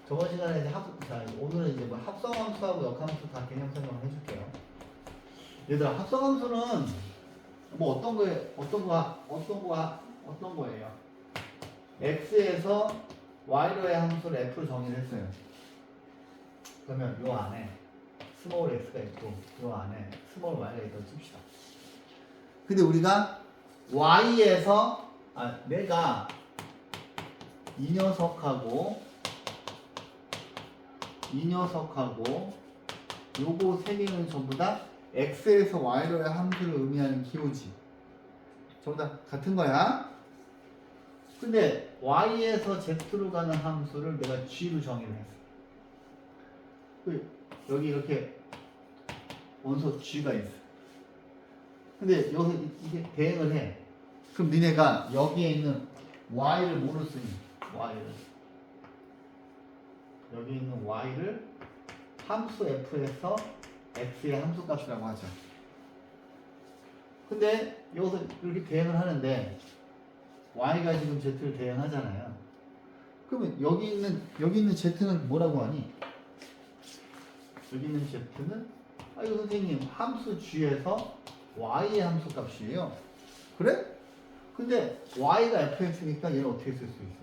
저번 시간에 이제 자, 오늘은 이제 뭐 합성함수하고 역함수 다 개념 설명을 해줄게요. 얘들아, 합성함수는 뭐 어떤 거예요? x에서 y로의 함수를 f로 정의를 했어요. 그러면 요 안에 스몰 x가 있고 요 안에 스몰 y가 있다고 칩시다. 근데 우리가 y에서 내가 이 녀석하고 요거 세 개는 전부 다 x에서 y로의 함수를 의미하는 기호지. 전부 다 같은 거야. 근데 y에서 z로 가는 함수를 내가 g로 정의를 했어. 여기 이렇게 원소 g가 있어. 근데 여기서 이게 대응을 해. 그럼 니네가 여기에 있는 y를 뭐로 쓰니? 여기 있는 y를 함수 f에서 x의 함수값이라고 하죠. 근데 여기서 이렇게 대응을 하는데 y가 지금 z를 대응하잖아요. 그러면 여기 있는 z는 뭐라고 하니? 여기 있는 z는 이거 선생님 함수 g에서 y의 함수값이에요. 그래? 근데 y가 fx니까 얘는 어떻게 쓸 수 있어?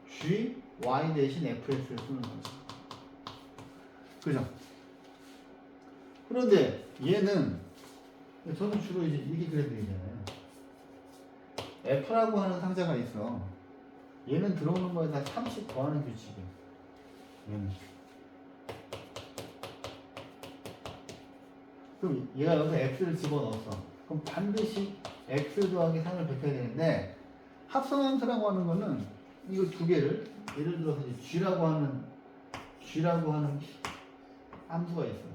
g y 대신 fx를 쓰는 거죠. 그죠? 그런데 얘는 저는 주로 이제 이렇게 그려드리잖아요. f라고 하는 상자가 있어. 얘는 들어오는 거에다 30 더하는 규칙이야. 얘는. 그럼 얘가 여기서 x를 집어넣었어. 그럼 반드시 x 더하기 3을 베껴야 되는데 합성함수라고 하는 거는 이거 두 개를 예를 들어서 이제 g라고 하는 함수가 있어.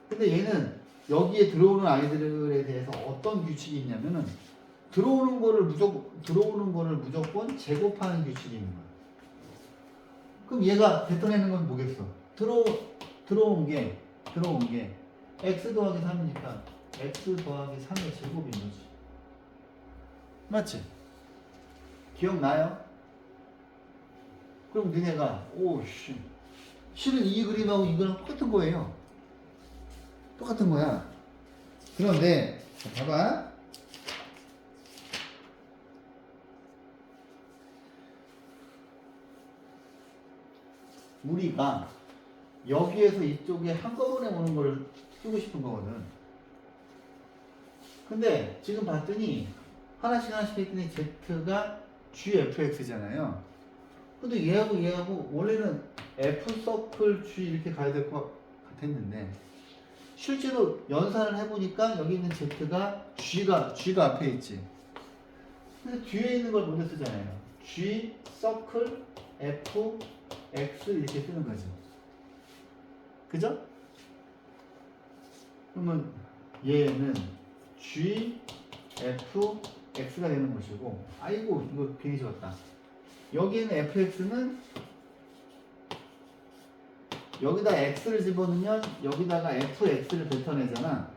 근데 얘는 여기에 들어오는 아이들에 대해서 어떤 규칙이 있냐면은 들어오는 거를 무조건 제곱하는 규칙이 있는 거야. 그럼 얘가 뱉어내는 건 뭐겠어? 들어온 게 x 더하기 3이니까 x 더하기 3의 제곱인 거지. 맞지? 기억나요? 그럼 니네가 오씨 실은 이 그림하고 이거랑 똑같은 거예요. 똑같은 거야. 그런데 자, 봐봐. 우리가 여기에서 이쪽에 한꺼번에 오는 걸 쓰고 싶은 거거든. 근데 지금 봤더니 하나씩 했더니 z가 gfx잖아요. 근데 얘하고 원래는 f 서클 g 이렇게 가야 될 것 같았는데 실제로 연산을 해보니까 여기 있는 z가 g가 앞에 있지. 근데 뒤에 있는 걸 먼저 쓰잖아요. g 서클 f x 이렇게 쓰는 거죠. 그죠? 그러면 얘는 g f x가 되는 것이고, 아이고 이거 괜히 적었다. 여기에는 fx는 여기다 x를 집어넣으면 여기다가 fx를 뱉어내잖아.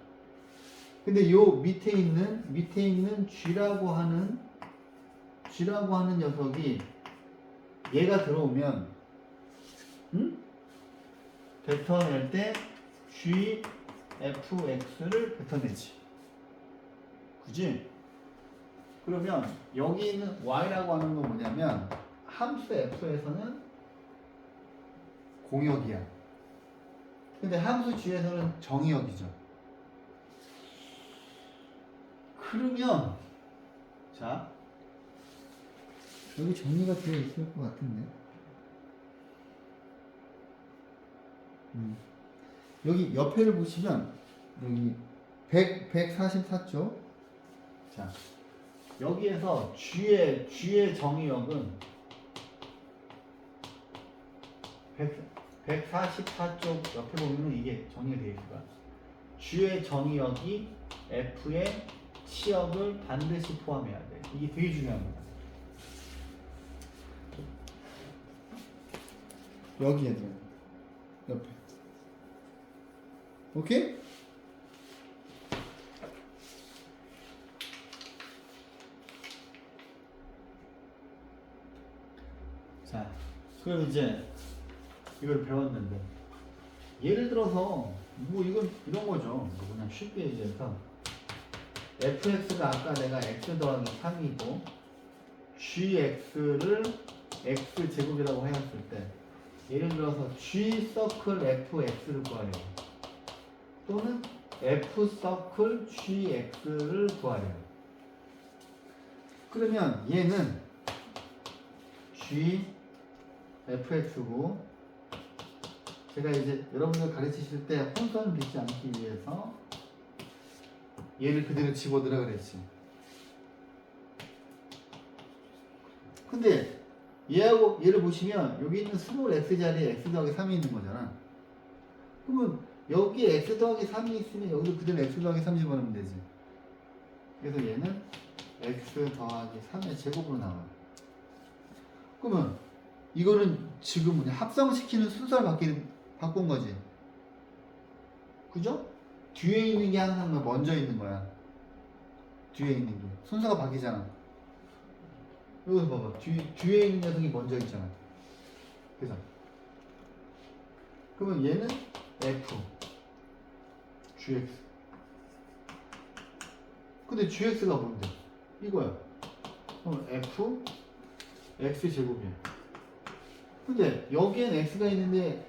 근데 요 밑에 있는 g라고 하는 녀석이 얘가 들어오면 뱉어낼 때 g fx를 뱉어내지. 그지? 그러면 여기 있는 y라고 하는 건 뭐냐면 함수 f에서는 공역이야. 근데 함수 g에서는 정의역이죠. 그러면 자 여기 정리가 되어 있을 것 같은데 여기 옆에를 보시면 여기 144쪽 자 여기에서 G의 정의역은 144쪽 옆에 보면 이게 정의가 되어 있을 거야. G의 정의역이 F의 치역을 반드시 포함해야 돼. 이게 되게 중요한 거야. 여기에 들어. 옆에. 오케이? 자, 그럼 이제 이걸 배웠는데 예를 들어서 뭐 이건 이런 거죠. 뭐 그냥 쉽게 얘기해서 fx가 아까 내가 x 더하기 3이고 gx를 x 제곱이라고 해놨을 때 예를 들어서 g 서클 fx를 구하래요. 또는 f 서클 gx를 구하래요. 그러면 얘는 g fx고 제가 이제 여러분들 가르치실 때 혼선을 빚지 않기 위해서 얘를 그대로 집어넣으라 그랬지. 근데 얘하고 얘를 보시면 여기 있는 스몰 x 자리에 x 더하기 3이 있는 거잖아. 그러면 여기에 x 더하기 3이 있으면 여기도 그대로 x 더하기 3 집어넣으면 되지. 그래서 얘는 x 더하기 3의 제곱으로 나와요. 그러면 이거는 지금 그냥 합성시키는 순서를 바꾼 거지. 그죠? 뒤에 있는 게 항상 먼저 있는 거야. 뒤에 있는 게. 순서가 바뀌잖아. 여기서 봐봐. 뒤에 있는 녀석이 먼저 있잖아. 그죠? 그러면 얘는 F, GX. 근데 GX가 뭔데? 이거야. 그럼 F, X제곱이야. 근데 여기엔 X가 있는데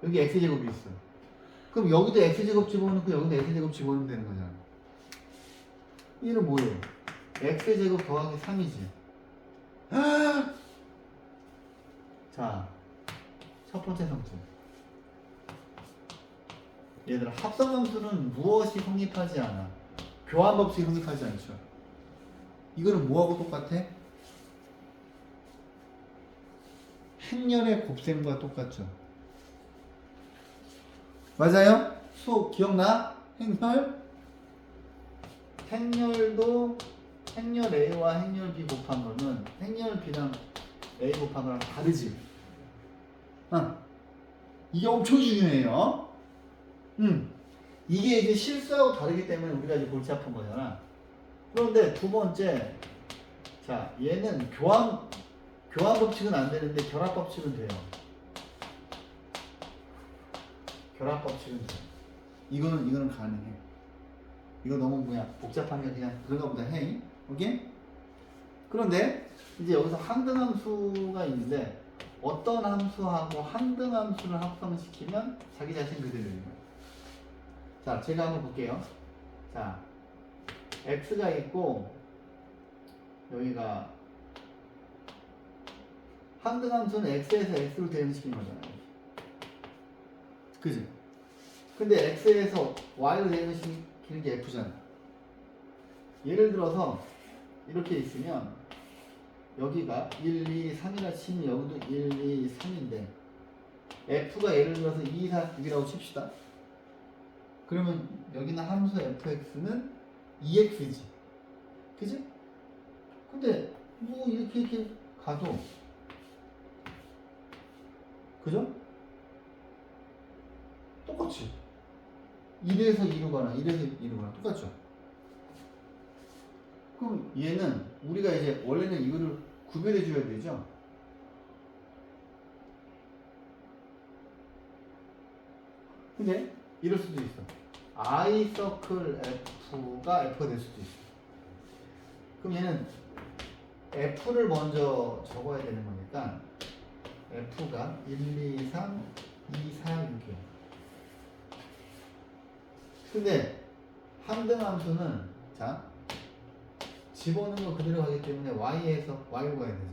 여기 X제곱이 있어. 그럼 여기도 X제곱 집어넣고 여기도 X제곱 집어넣으면 되는 거잖아. 얘는 뭐예요? X제곱 더하기 3이지. 자, 첫 번째 상수. 얘들아, 합성함수는 무엇이 성립하지 않아? 교환법칙이 성립하지 않죠. 이거는 뭐하고 똑같아? 행렬의 곱셈과 똑같죠. 맞아요? 수업 기억나? 행렬? 행렬도 행렬 A와 행렬 B 곱한 거는 행렬 B랑 A 곱한 거랑 다르지. 이게 엄청 중요해요. 이게 이제 실수하고 다르기 때문에 우리가 이제 골치 아픈 거잖아. 그런데 두 번째, 자, 얘는 교환 법칙은 안 되는데 결합 법칙은 돼요. 결합 법칙은 돼. 이거는 가능해. 이거 너무 뭐야 복잡하면 그냥 그런가 보다 해. 오케이? 그런데 이제 여기서 항등함수가 있는데 어떤 함수하고 항등함수를 합성시키면 자기 자신 그대로예요. 자, 제가 한번 볼게요. 자, x가 있고 여기가 항등함수는 x에서 x로 대응시키는 거잖아요. 그지? 근데 x에서 y로 대응시키는 게 f잖아. 예를 들어서 이렇게 있으면 여기가 1, 2, 3이라 치면 여기도 1, 2, 3인데 f가 예를 들어서 2, 4, 6이라고 칩시다. 그러면 여기는 함수 fx는 2x지. 그지? 근데 뭐 이렇게 가도 그죠? 똑같지. 1에서 2로 가나 1에서 2로 가나 똑같죠? 그럼 얘는 우리가 이제 원래는 이거를 구별해 줘야 되죠? 근데 이럴 수도 있어. I 서클 F가 F가 될 수도 있어. 그럼 얘는 F를 먼저 적어야 되는 거니까 F가 1, 2, 3, 2, 4, 6이야. 근데 항등함수는 자 집어넣은 거 그대로 가기 때문에 Y에서 Y로 가야 되죠.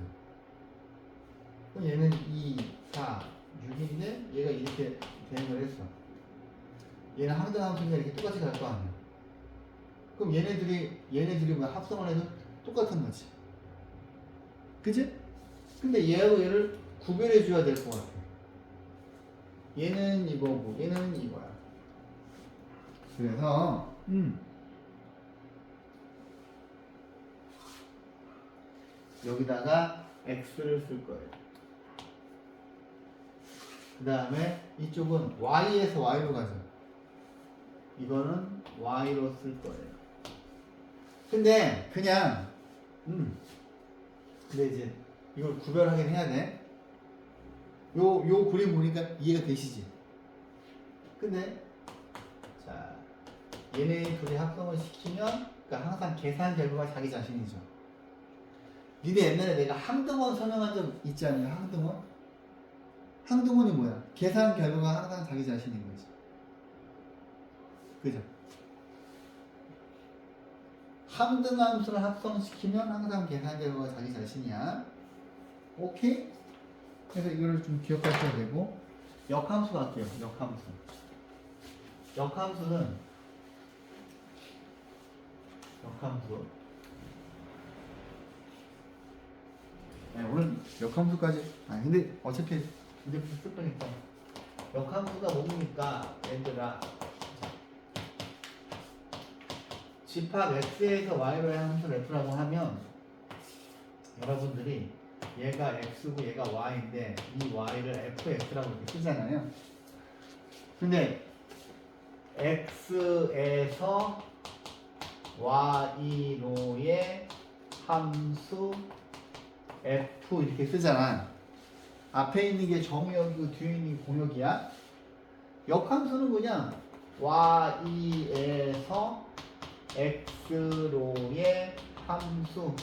그럼 얘는 2, 4, 6인데 얘가 이렇게 대응을 했어. 얘는 항등함수니까 이렇게 똑같이 갈 거 아니야. 그럼 얘네들이 뭐 합성을 해서 똑같은 거지. 그치? 근데 얘하고 얘를 구별해 줘야 될 것 같아. 얘는 이거고 얘는 이거야. 그래서 여기다가 x를 쓸 거예요. 그 다음에 이쪽은 y에서 y로 가죠. 이거는 y로 쓸 거예요. 근데 그냥 근데 이제 이걸 구별하긴 해야 돼. 요 그림 보니까 이해가 되시지? 근데 자 얘네 둘이 합성을 시키면 그러니까 항상 계산 결과가 자기 자신이죠. 니네 옛날에 내가 항등원 설명한 적 있지 않냐? 항등원? 항등원이 뭐야? 계산 결과가 항상 자기 자신인 거지. 그죠? 항등함수를 합성시키면 항상 계산 결과가 자기 자신이야. 오케이? 그래서 이거를 좀 기억하셔야 되고 역함수 갈게요. 역함수. 역함수 네, 오늘 역함수까지 아니 근데 어차피 이제부터 쓸 거니까 역함수가 뭡니까? 얘들아 집합 x에서 y로 의 함수 f라고 하면 여러분들이 얘가 x고 얘가 y인데 이 y를 fx라고 이렇게 쓰잖아요. 근데 x에서 y로의 함수 f 이렇게 쓰잖아. 앞에 있는 게 정역이고 뒤에 있는 게 공역이야. 역함수는 그냥 y에서 x로의 함수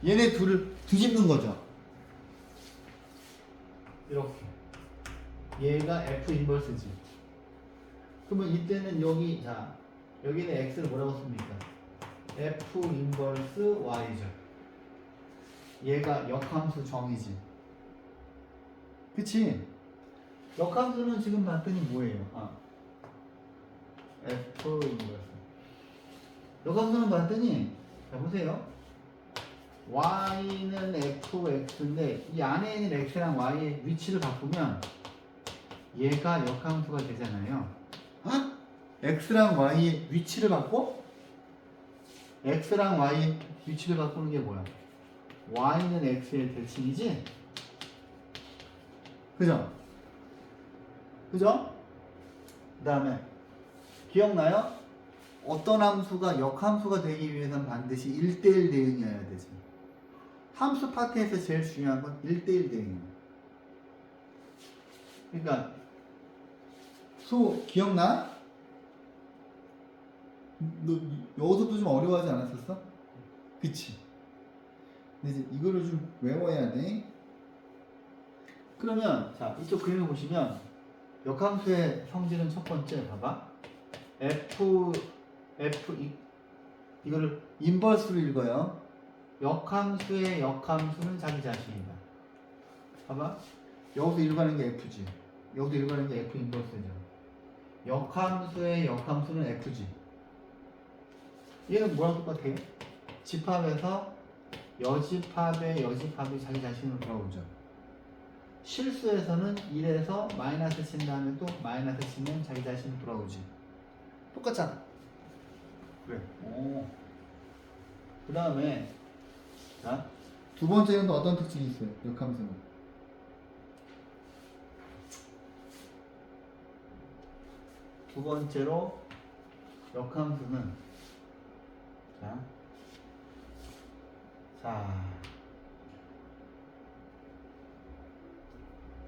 얘네 둘을 뒤집는 거죠. 이렇게 얘가 f 인버스지. 그러면 이때는 여기 자 여기는 x를 뭐라고 씁니까? f 인버스 y죠. 얘가 역함수 정이지. 그치? 역함수는 지금 봤더니 뭐예요? f 인버스. 역함수는 봤더니 자 보세요. y는 fx인데 이 안에 있는 x랑 y의 위치를 바꾸면 얘가 역함수가 되잖아요. x랑 y의 위치를 바꿔? x랑 y의 위치를 바꾸는 게 뭐야? y는 x의 대칭이지? 그죠? 그죠? 그 다음에 기억나요? 어떤 함수가 역함수가 되기 위해서는 반드시 1대1 대응이어야 되지. 함수 파트에서 제일 중요한 건 1대1 대응이야. 그러니까 기억나? 너 여기서도 좀 어려워하지 않았었어? 그치? 근데 이제 이거를 좀 외워야 돼. 그러면 자 이쪽 그림을 보시면 역함수의 성질은 첫 번째 봐봐. 이거를 인버스로 읽어요. 역함수의 역함수는 자기 자신이다. 봐봐. 여기서 읽어가는 게 f지. 여기서 읽어가는 게 f 인버스죠. 역함수의 역함수는 f지. 얘는 뭐랑 똑같아요? 집합에서 여집합의 여집합이 자기 자신으로 돌아오죠. 실수에서는 1에서 마이너스 친 다음에 또 마이너스 치면 자기 자신으로 돌아오지. 똑같잖아. 그래. 그 다음에 자, 두 번째는 또 어떤 특징이 있어요? 역함수는. 두 번째로 역함수는 자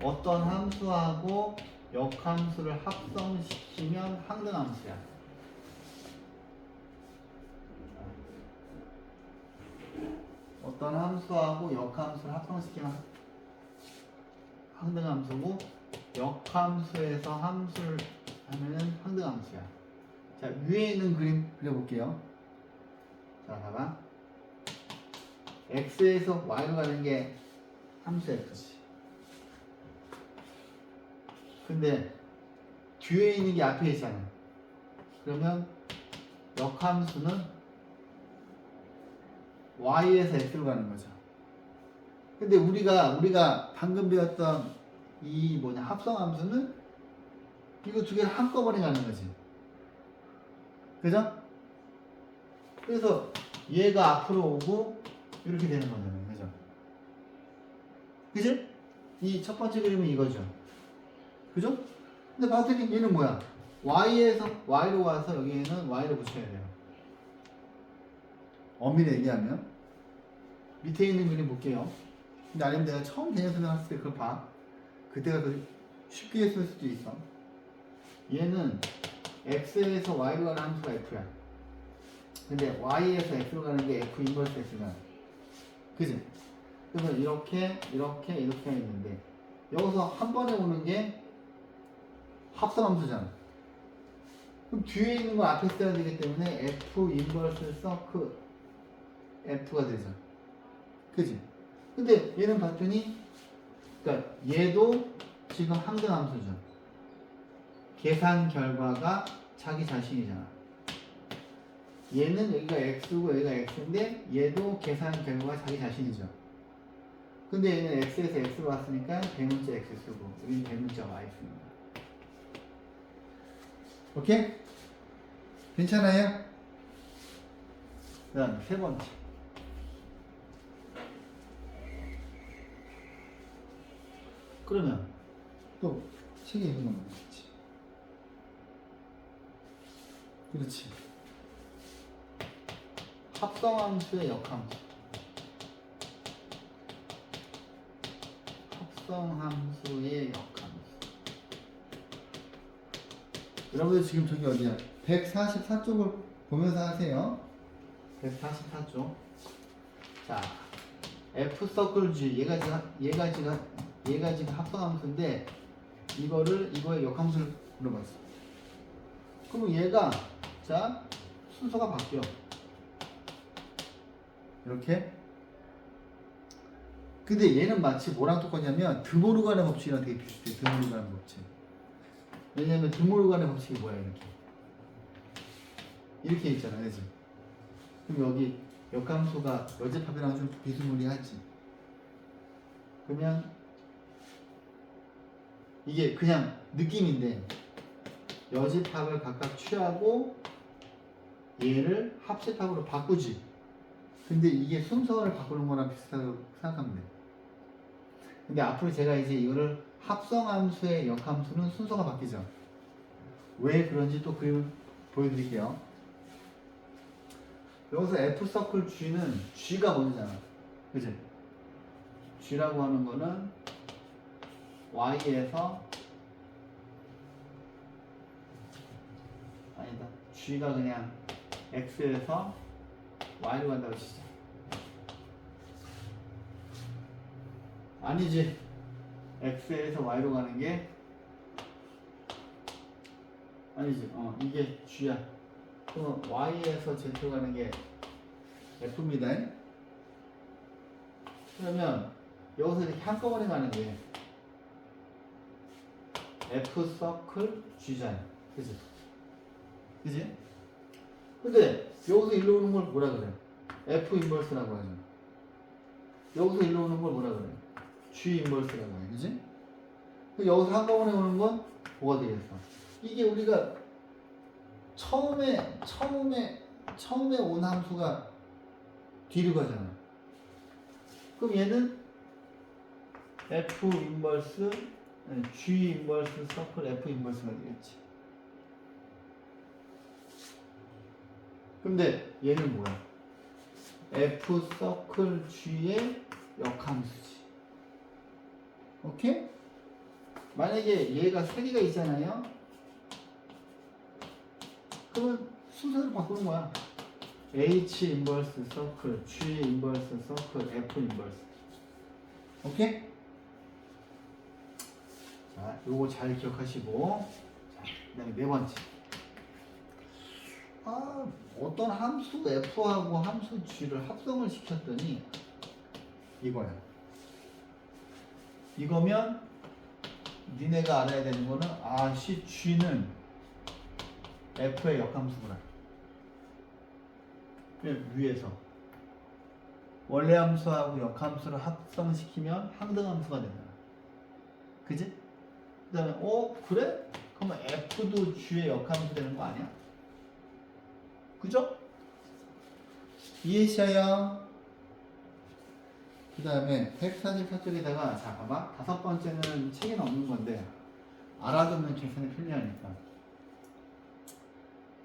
어떤 함수하고 역함수를 합성시키면 항등함수야. 어떤 함수하고 역함수를 합성시키면 항등함수고 역함수에서 함수를 하면은 항등함수야. 자 위에 있는 그림 그려볼게요. 자 봐봐. x에서 y로 가는 게 함수 f지. 근데 뒤에 있는 게 앞에 있잖아. 그러면 역함수는 y에서 x로 가는 거죠. 근데 우리가 방금 배웠던 이 합성함수는 이거 두 개를 한꺼번에 가는 거지. 그죠? 그래서 얘가 앞으로 오고 이렇게 되는 거잖아요. 그죠? 그지? 이 첫 번째 그림은 이거죠. 그죠? 근데 봤더니 얘는 뭐야? y에서 y로 와서 여기에는 y를 붙여야 돼요. 엄밀히 얘기하면 밑에 있는 그림 볼게요. 근데 아니면 내가 처음 개념 설명했을 때 그걸 봐. 그때가 더 쉽게 했을 수도 있어. 얘는 x에서 y로 가는 함수가 f야. 근데 y에서 x로 가는 게 f 인버스 x가. 그지? 그래서 이렇게 있는데 여기서 한 번에 오는 게 합성함수잖아. 그럼 뒤에 있는 거 앞에 써야 되기 때문에 f 인버스 서클 f가 되죠. 그지? 근데 얘는 봤더니 그러니까 얘도 지금 항등함수죠. 계산 결과가 자기 자신이잖아. 얘는 여기가 x고 여기가 x인데 얘도 계산 결과가 자기 자신이죠. 근데 얘는 x에서 x로 왔으니까 대문자 x 쓰고 여기는 대문자 y 씁니다. 오케이? 괜찮아요? 그 다음 세 번째. 그러면 또 책에 있는 건 뭐겠지? 그렇지. 합성함수의 역함수. 합성함수의 역함수. 여러분들 지금 저기 어디야? 144쪽을 보면서 하세요. 144쪽. 자, F 서클 G 얘가 지금 합성함수인데 이거의 역함수를 물어봤어. 그럼 얘가 자 순서가 바뀌어. 이렇게. 근데 얘는 마치 뭐랑 똑같냐면 드모르간의 법칙이랑 되게 비슷해. 드모르간의 법칙. 왜냐면 드모르간의 법칙이 뭐야 이렇게 있잖아, 그지? 그럼 여기 역함수가 여집합이랑 좀 비스무리하지. 그러면 이게 그냥 느낌인데 여집합을 각각 취하고 얘를 합집합으로 바꾸지. 근데 이게 순서를 바꾸는 거랑 비슷하다고 생각하면 돼. 근데 앞으로 제가 이제 이거를 합성함수의 역함수는 순서가 바뀌죠. 왜 그런지 또 그림을 보여드릴게요. 여기서 F 서클 G는 G가 먼저잖아. 그치? G라고 하는 거는 Y에서 아니다. G가 그냥 X에서 Y로 간다고 치자. 아니지. X에서 Y로 가는 게 아니지. 이게 G야. 그럼 Y에서 Z로 가는 게 F입니다. 그러면 여기서 이렇게 한꺼번에 가는 게 F 서클 G잖아. 그치? 그치? 근데 여기서 일로 오는 걸 뭐라 그래? F 인버스라고 하죠. 여기서 일로 오는 걸 뭐라 그래? G 인버스라고 해. 그치? 여기서 한꺼번에 오는 건 뭐가 되겠어? 이게 우리가 처음에 온 함수가 뒤로 가잖아. 그럼 얘는 F 인버스 G 인버스 서클 F 인버스가 되겠지. 근데 얘는 뭐야? F 서클 G의 역함수지. 오케이? 만약에 얘가 세 개가 있잖아요. 그러면 순서를 바꾸는 거야. H 인버스 서클, G 인버스 서클, F 인버스. 오케이? 자, 요거 잘 기억하시고. 자, 그 다음에 네 번째. 어떤 함수 F하고 함수 G를 합성을 시켰더니 이거야. 이거면 니네가 알아야 되는 거는 G는 F의 역함수구나. 위에서 원래 함수하고 역함수를 합성시키면 항등함수가 되잖아. 그지? 그 다음에 그래? 그러면 F도 G의 역함수 되는 거 아니야? 그죠? 이해시아요? 그 다음에 144쪽에다가 자 봐봐. 다섯 번째는 책에 없는 건데 알아두면 계산이 편리하니까.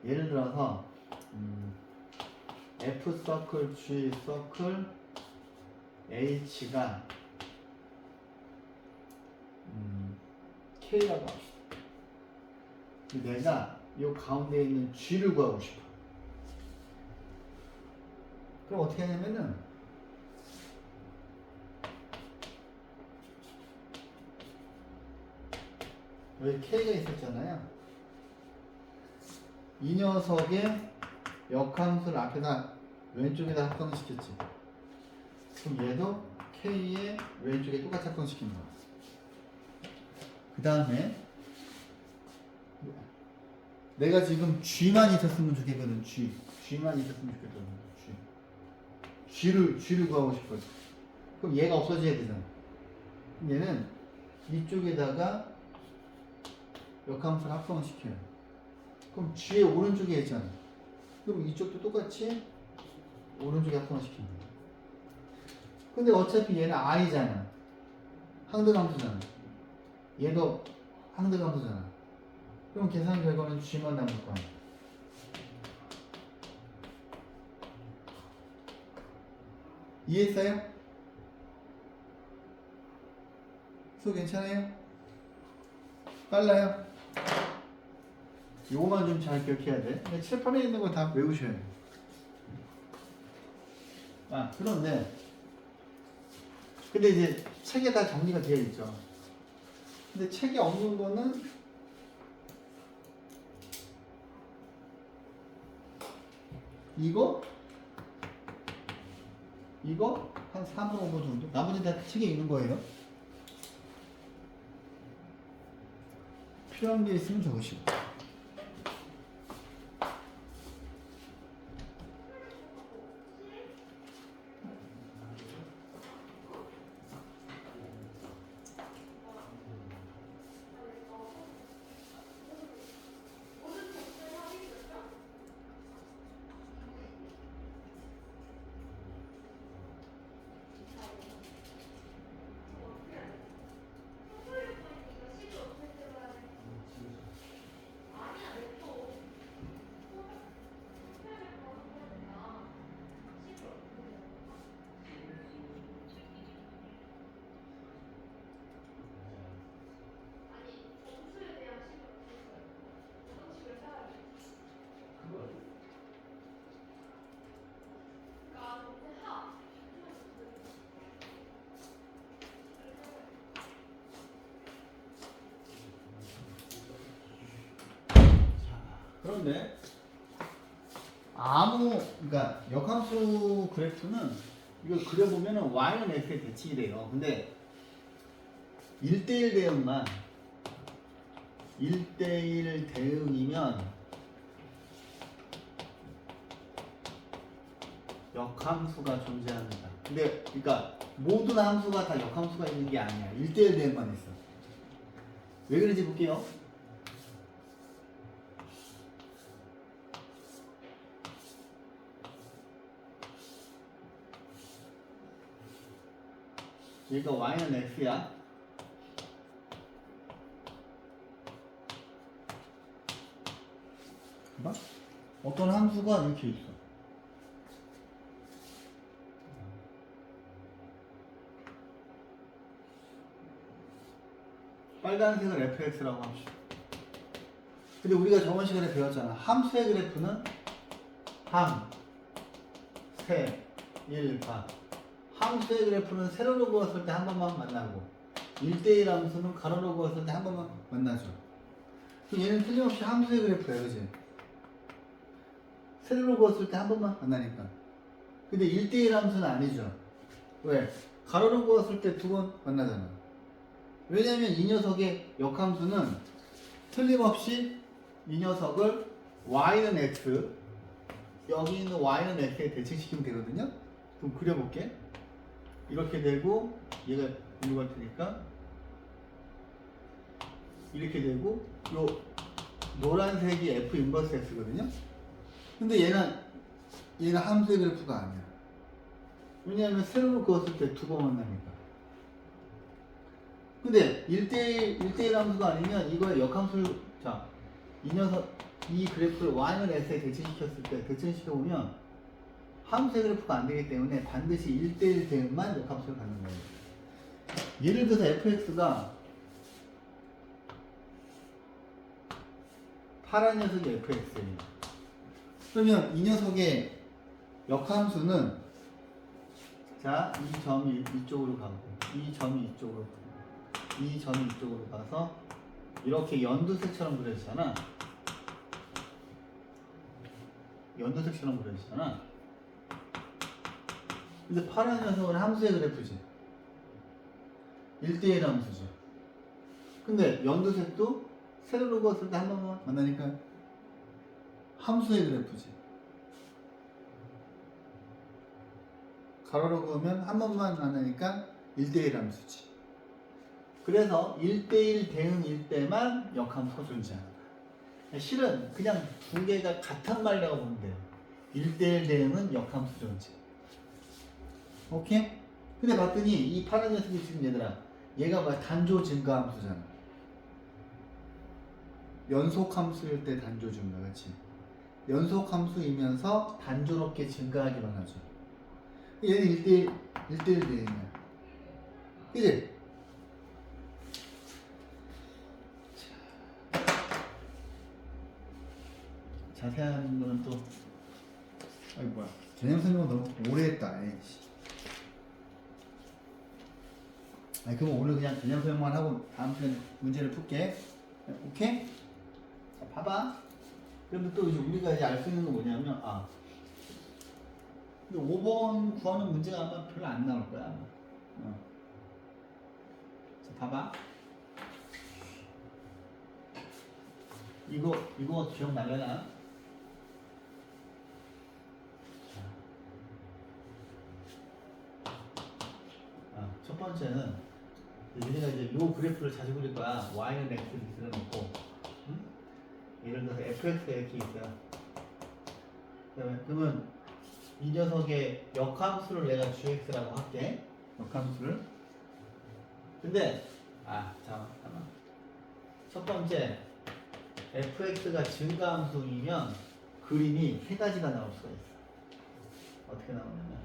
예를 들어서 F 서클, G 서클, H가 K라고 합시다. 내가 이 가운데 있는 G를 구하고 싶어. 그럼 어떻게 하냐면은 여기 K가 있었잖아요. 이 녀석의 역함수를 앞에다 왼쪽에다 합성시켰지. 그럼 얘도 K의 왼쪽에 똑같이 합성시킨 거야. 그 다음에 내가 지금 G만 있었으면 좋겠거든. G만 있었으면 좋겠거든. G를 구하고 싶거든. 그럼 얘가 없어져야 되잖아. 그럼 얘는 이쪽에다가 역함수를 합성시켜요. 그럼 G의 오른쪽에 있잖아. 그럼 이쪽도 똑같이 오른쪽에 합성시키는 거야. 근데 어차피 얘는 I잖아. 항등함수잖아. 얘도 항등함수잖아. 그럼 계산 결과는 G만 남을 거 아니야. 이해했어요? 수업 괜찮아요? 빨라요? 요거만 좀 잘 기억해야 돼. 근데 칠판에 있는 거 다 외우셔야 돼. 아, 그런데 근데 이제 책에 다 정리가 되어 있죠. 근데 책에 없는 거는 이거 한 3분 5분 정도? 나머지 다 책에 있는 거예요. 필요한 게 있으면 적으시고. 그런데 그러니까 역함수 그래프는 이걸 그려보면은 y는 x에 대칭이 돼요. 근데 1대1 대응만 1대1 대응이면 역함수가 존재합니다. 근데 그러니까 모든 함수가 다 역함수가 있는 게 아니야. 1대1 대응만 있어. 왜 그런지 볼게요. 얘가 y는 x야. 봐? 어떤 함수가 이렇게 있어. 빨간색을 fx라고 합시다. 근데 우리가 저번 시간에 배웠잖아. 함수의 그래프는 함, 세, 1, 바. 함수의 그래프는 세로로 그었을 때 한 번만 만나고 1대1 함수는 가로로 그었을 때 한 번만 만나죠. 그럼 얘는 틀림없이 함수의 그래프야, 그지? 세로로 그었을 때 한 번만 만나니까. 근데 1대1 함수는 아니죠. 왜? 가로로 그었을 때 두 번 만나잖아. 왜냐면 이 녀석의 역함수는 틀림없이 이 녀석을 y는 x, 여기 있는 y는 x에 대칭시키면 되거든요. 그럼 그려볼게. 이렇게 되고 얘가 이리로 갈 테니까 이렇게 되고 요 노란색이 f 인버스 x거든요. 근데 얘는 함수의 그래프가 아니야. 왜냐하면 세로로 그었을 때 두 번 만나니까. 근데 1대1 함수가 아니면 이거의 역함수를, 자, 이 녀석, 이 그래프를 y는 x에 대칭시켰을 때, 대칭시켜보면 함수의 그래프가 안 되기 때문에 반드시 1대1 대응만 역함수를 갖는 거예요. 예를 들어서 fx가 파란 녀석이 fx예요. 그러면 이 녀석의 역함수는, 자, 이 점이 이쪽으로 가고, 이 점이 이쪽으로 가고, 이 점이 이쪽으로 가서 이렇게 연두색처럼 그려지잖아. 연두색처럼 그려지잖아. 근데 파란 녀석은 함수의 그래프지. 1대1 함수지. 근데 연두색도 세로로 그었을 때 한 번만 만나니까 함수의 그래프지. 가로로 그으면 한 번만 만나니까 1대1 함수지. 그래서 1대1 대응일 때만 역함수가 존재한다. 실은 그냥 두 개가 같은 말이라고 보면 돼요. 1대1 대응은 역함수 존재. 오케이? 근데 봤더니 이 파란 녀석이 지금 얘들아, 얘가 뭐 단조 증가함수잖아. 연속함수일 때 단조 증가, 그렇지? 연속함수이면서 단조롭게 증가하기만 하죠. 얘는 1대1 대응이야. 그치? 자세한 거는 또, 아이 뭐야, 개념 설명 너무 오래 했다. 에이씨. 아니 그럼 오늘 그냥 개념 설명만 하고 다음 시간에 문제를 풀게. 오케이? 자, 봐봐. 그러면 또 이제 우리가 이제 알 수 있는 건 뭐냐면, 아, 근데 5번 구하는 문제가 아마 별로 안 나올 거야. 아마. 자, 봐봐. 이거 기억나려나? 첫 번째는 우리가 이제 요 그래프를 자주 그릴 거야. y는 x를 들어놓고, 응? 예를 들어서 fx가 이렇게 있어요. 그러면 이 녀석의 역함수를 내가 gx라고 할게. 역함수를. 근데 잠깐만. 첫 번째, fx가 증가함수이면 그림이 세 가지가 나올 수가 있어. 어떻게 나오냐면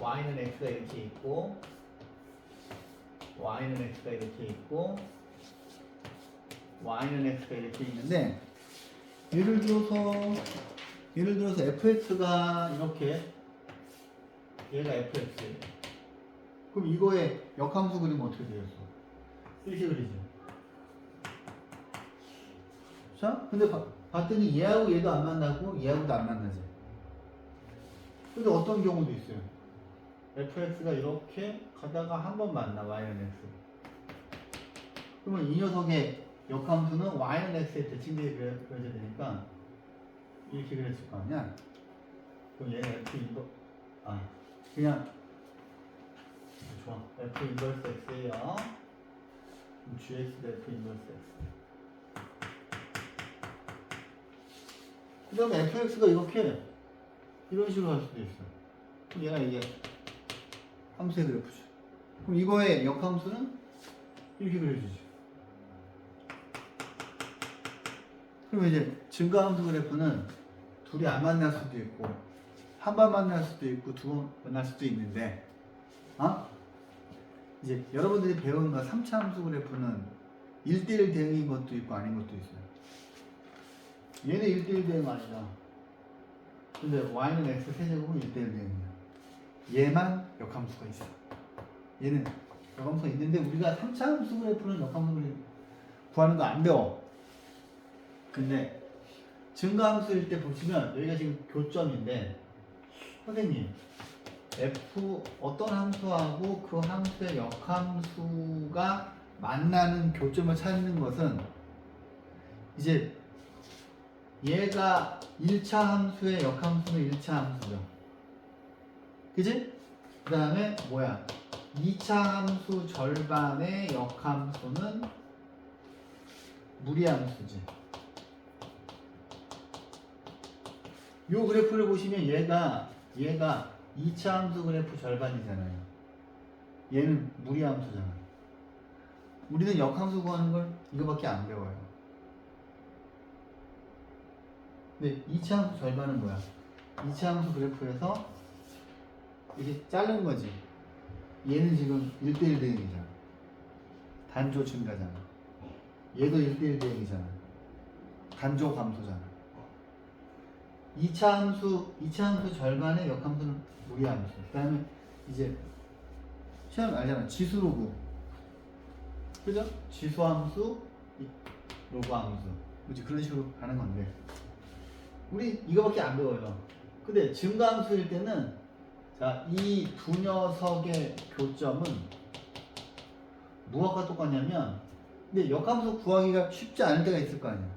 y는 x가 이렇게 있고, y는 x가 이렇게 있고, y는 x가 이렇게 있는데, 예를 들어서 fx가 이렇게, 얘가 fx예요. 그럼 이거의 역함수 그리면 어떻게 되겠어? 이렇게 그리죠. 자, 근데 봤더니 얘하고 얘도 안 만나고 얘하고도 안 만나지. 근데 어떤 경우도 있어요. fx가 이렇게 가다가 한 번 만나, y는 x. 그러면 이 녀석의 역함수는 y는 x에 대칭되게 그려져야 되니까 이렇게 그려질 거 아니야? 그럼 얘는 f 인버, 그냥 좋아. f 인버스 x예요. gx도 f 인버스 x. 그 다음에 fx가 이렇게 이런 식으로 할 수도 있어. 그럼 얘가 이게 함수의 그래프죠. 그럼 이거의 역함수는 이렇게 그려지죠. 그러면 이제 증가함수 그래프는 둘이 안 만날 수도 있고, 한 번 만날 수도 있고, 두 번 만날 수도 있는데, 이제 여러분들이 배운 거 3차 함수 그래프는 1대1 대응인 것도 있고 아닌 것도 있어요. 얘는 1대1 대응 아니다. 근데 y는 x 세제곱은 1대1 대응이야. 얘만 역함수가 있어. 얘는 역함수가 있는데 우리가 3차 함수 그래프는 역함수를 구하는 거 안 배워. 근데 증가함수일 때 보시면 여기가 지금 교점인데, 선생님 f 어떤 함수하고 그 함수의 역함수가 만나는 교점을 찾는 것은, 이제 얘가 1차 함수의 역함수는 1차 함수죠. 그지? 그 다음에 뭐야? 2차 함수 절반의 역함수는 무리함수지. 요 그래프를 보시면 얘가 2차 함수 그래프 절반이잖아요. 얘는 무리함수잖아. 우리는 역함수 구하는 걸 이거밖에 안 배워요. 근데 2차 함수 절반은 뭐야? 2차 함수 그래프에서 이렇게 자른 거지. 얘는 지금 1대1 대응이잖아. 단조 증가잖아. 얘도 1대1 대응이잖아. 단조 감소잖아. 2차 함수 절반의 역함수는 무리함수. 그 다음에 이제 시험 알잖아. 지수로그. 그죠? 지수함수, 로그함수. 그치? 그런 식으로 가는 건데. 우리 이거밖에 안 배워요. 근데 증가함수일 때는 자, 이 두 녀석의 교점은 무엇과 똑같냐면 근데 역함수 구하기가 쉽지 않을 때가 있을 거 아니야.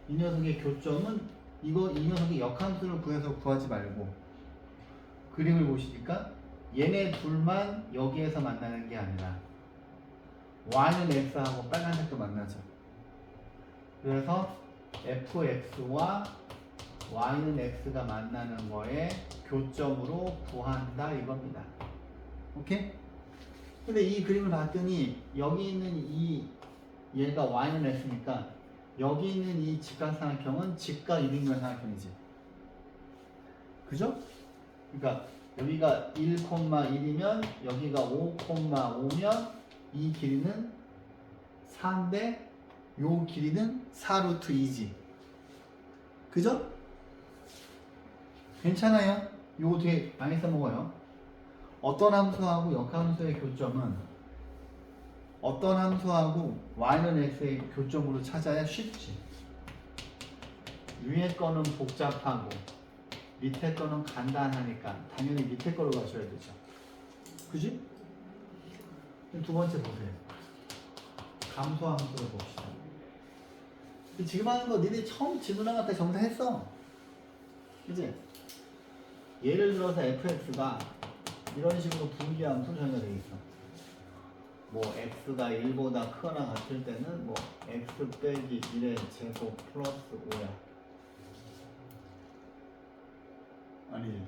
이 녀석의 교점은 이 녀석의 역함수를 구해서 구하지 말고 그림을 보시니까 얘네 둘만 여기에서 만나는 게 아니라 y는 x하고 빨간색도 만나죠. 그래서 fx와 y는 x가 만나는 거에 교점으로 구한다 이겁니다. 오케이? 근데 이 그림을 봤더니 여기 있는 이 얘가 y는 x니까 여기 있는 이 직각삼각형은 직각 이등변 삼각형이지. 그죠? 그러니까 여기가 1,1이면 여기가 5,5면 이 길이는 4인데 요 길이는 4루트 2지. 그죠? 괜찮아요? 요거 되게 많이 써먹어요. 어떤 함수하고 역함수의 교점은 어떤 함수하고 y는 x의 교점으로 찾아야 쉽지. 위에 거는 복잡하고 밑에 거는 간단하니까 당연히 밑에 거로 가셔야 되죠. 그지? 두 번째 보세요. 감소함수를 봅시다. 지금 하는 거 니네 처음 질문한 것 때 정도 했어. 그지? 예를 들어서 fx가 이런 식으로 분기함수로 정의가 되어 있어. 뭐 x가 1보다 크거나 같을 때는 뭐 x 빼기 1의 제곱 플러스 5야. 아니지.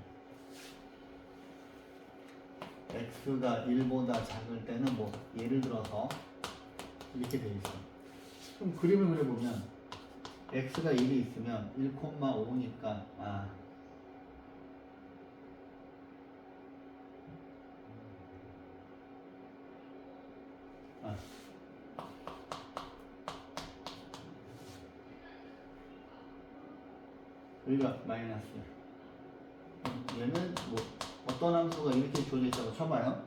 x가 1보다 작을 때는 뭐 예를 들어서 이렇게 돼 있어. 그럼 그림을 그려보면 x가 1이 있으면 1,5니까 여기가 마이너스야. 얘는 뭐 어떤 함수가 이렇게 주어져 있다고 쳐봐요.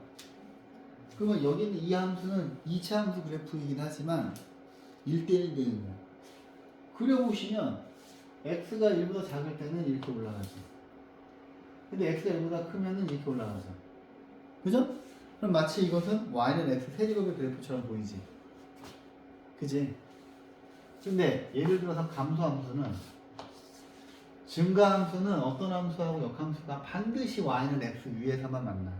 그러면 여기 있는 이 함수는 2차 함수 그래프이긴 하지만 1대1 대응이야. 그려보시면 x가 1보다 작을 때는 이렇게 올라가죠. 근데 x가 1보다 크면은 이렇게 올라가죠. 그죠? 그럼 마치 이것은 y는 x 세제곱의 그래프처럼 보이지. 그지? 근데 예를 들어서 감소함수는 증가함수는 어떤 함수하고 역함수가 반드시 y는 x 위에서만 만나.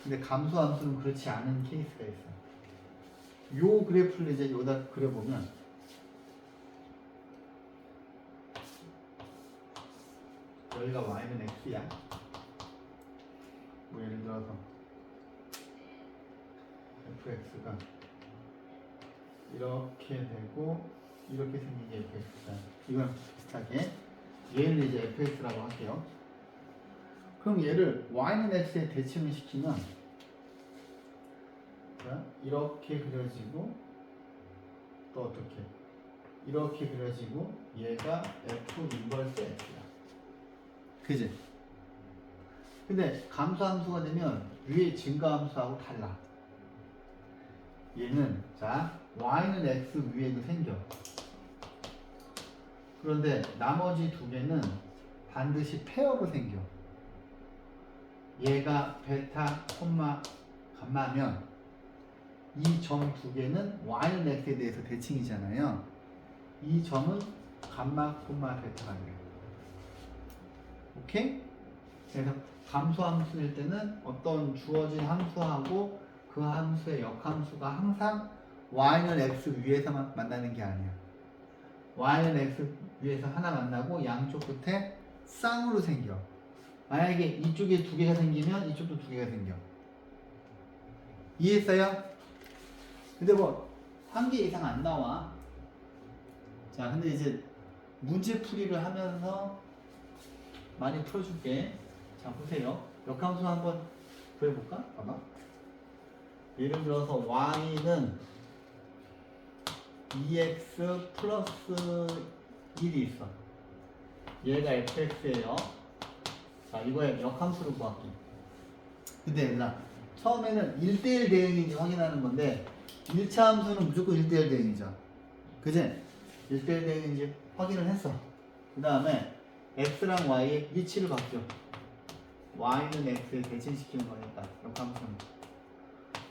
근데 감소함수는 그렇지 않은 케이스가 있어. 요 그래프를 이제 여기다 그려보면 여기가 y는 x야. 뭐 예를 들어서 fx가 이렇게 되고 이렇게 생긴 게 fx다. 이거랑 비슷하게 얘를 이제 fx라고 할게요. 그럼 얘를 y는 x에 대칭을 시키면 이렇게 그려지고 또 어떻게 이렇게 그려지고 얘가 f 인버스 x야. 그지? 근데 감소함수가 되면 위에 증가함수하고 달라. 얘는 자 y는 x 위에도 생겨. 그런데 나머지 두 개는 반드시 페어로 생겨. 얘가 베타, 콤마, 감마면 이 점 두 개는 y는 x에 대해서 대칭이잖아요. 이 점은 감마, 콤마, 베타가 돼요. 오케이? 그래서 감소함수일 때는 어떤 주어진 함수하고 그 함수의 역함수가 항상 y는 x 위에서만 만나는 게 아니야. y는 x 위에서 하나 만나고 양쪽 끝에 쌍으로 생겨. 만약에 이쪽에 두 개가 생기면 이쪽도 두 개가 생겨. 이해했어요? 근데 뭐 한 개 이상 안 나와. 자, 근데 이제 문제 풀이를 하면서 많이 풀어줄게. 자, 보세요. 역함수 한번 구해볼까? 봐봐. 예를 들어서 y는 2x 플러스 1이 있어. 얘가 fx예요. 자, 이거에 역함수를 구할게. 근데 얘들아, 처음에는 1대1 대응인지 확인하는 건데 1차 함수는 무조건 1대1 대응이죠. 그지? 1대1 대응인지 확인을 했어. 그 다음에 x랑 y의 위치를 바뀌어. y는 x에 대칭시키는 거니까 역함수는.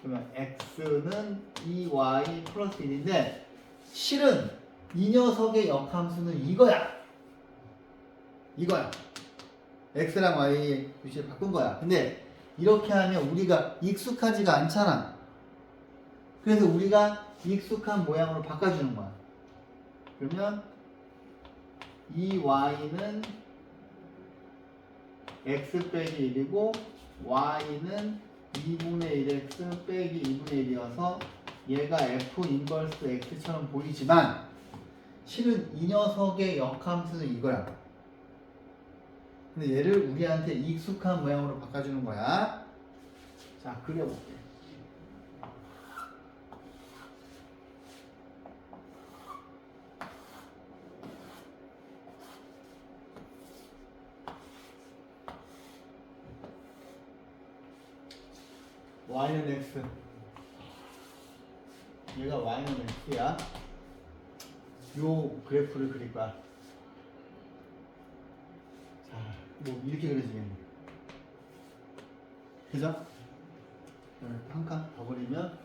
그러면 x는 2y 플러스 1인데 실은 이 녀석의 역함수는 이거야. 이거야. x랑 y의 위치를 바꾼 거야. 근데 이렇게 하면 우리가 익숙하지가 않잖아. 그래서 우리가 익숙한 모양으로 바꿔주는 거야. 그러면 이 y는 x 빼기 1이고 y는 2분의 1x 빼기 2분의 1이어서 얘가 f 인버스 x처럼 보이지만 실은 이 녀석의 역함수는 이거야. 근데 얘를 우리한테 익숙한 모양으로 바꿔주는 거야. 자, 그려볼게. y는 x. 얘가 y는 x야. 요 그래프를 그릴 거야. 자, 뭐 이렇게 그려지겠네. 그죠? 한 칸 더 그리면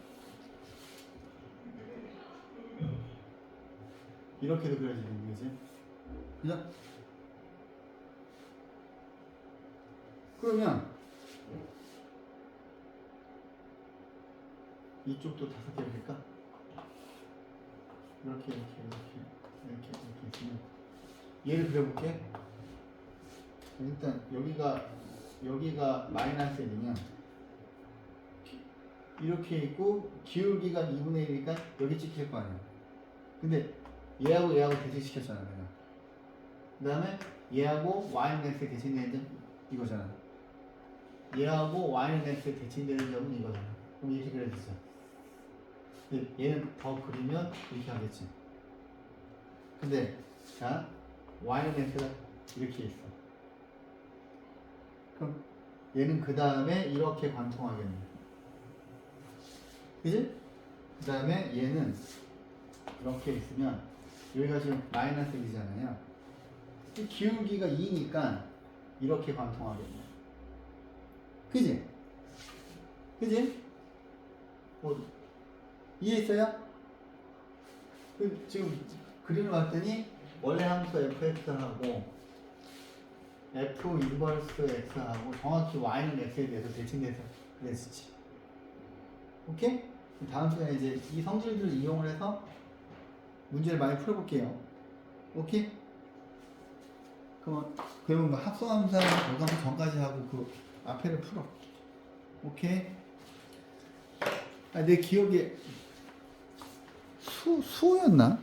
이렇게도 그려지는 거지. 그죠? 그러면 이쪽도 5개 그릴까? 이렇게 있으면 얘를 그려볼게. 일단 여기가 마이너스 1이면 이렇게 있고 기울기가 2분의 1이니까 여기 찍힐 거 아니야. 근데 얘하고 대칭시켰잖아 내가. 그 다음에 얘하고 y는 x에 대칭되는 점 이거잖아. 얘하고 y는 x에 대칭되는 점은 이거잖아. 그럼 이렇게 그려지죠. 근데 얘는 더 그리면 이렇게 하겠지. 근데 자, y는 x가 이렇게 있어. 그럼 얘는 그 다음에 이렇게 관통하겠네. 그지? 그 다음에 얘는 이렇게 있으면 여기가 지금 마이너스 1이잖아요. 기울기가 2니까 이렇게 관통하겠네. 그지? 그지? 이해했어요? 지금 그림을 봤더니 원래 함수 fx하고 f 인버스 x하고 정확히 y는 x에 대해서 대칭돼서 그랬지. 오케이? 다음 시간에 이제 이 성질들을 이용을 해서 문제를 많이 풀어볼게요. 오케이? 그러면 뭐 합성함수랑 결과함수 전까지 하고 그 앞에를 풀어. 오케이? 내 기억에 수호였나?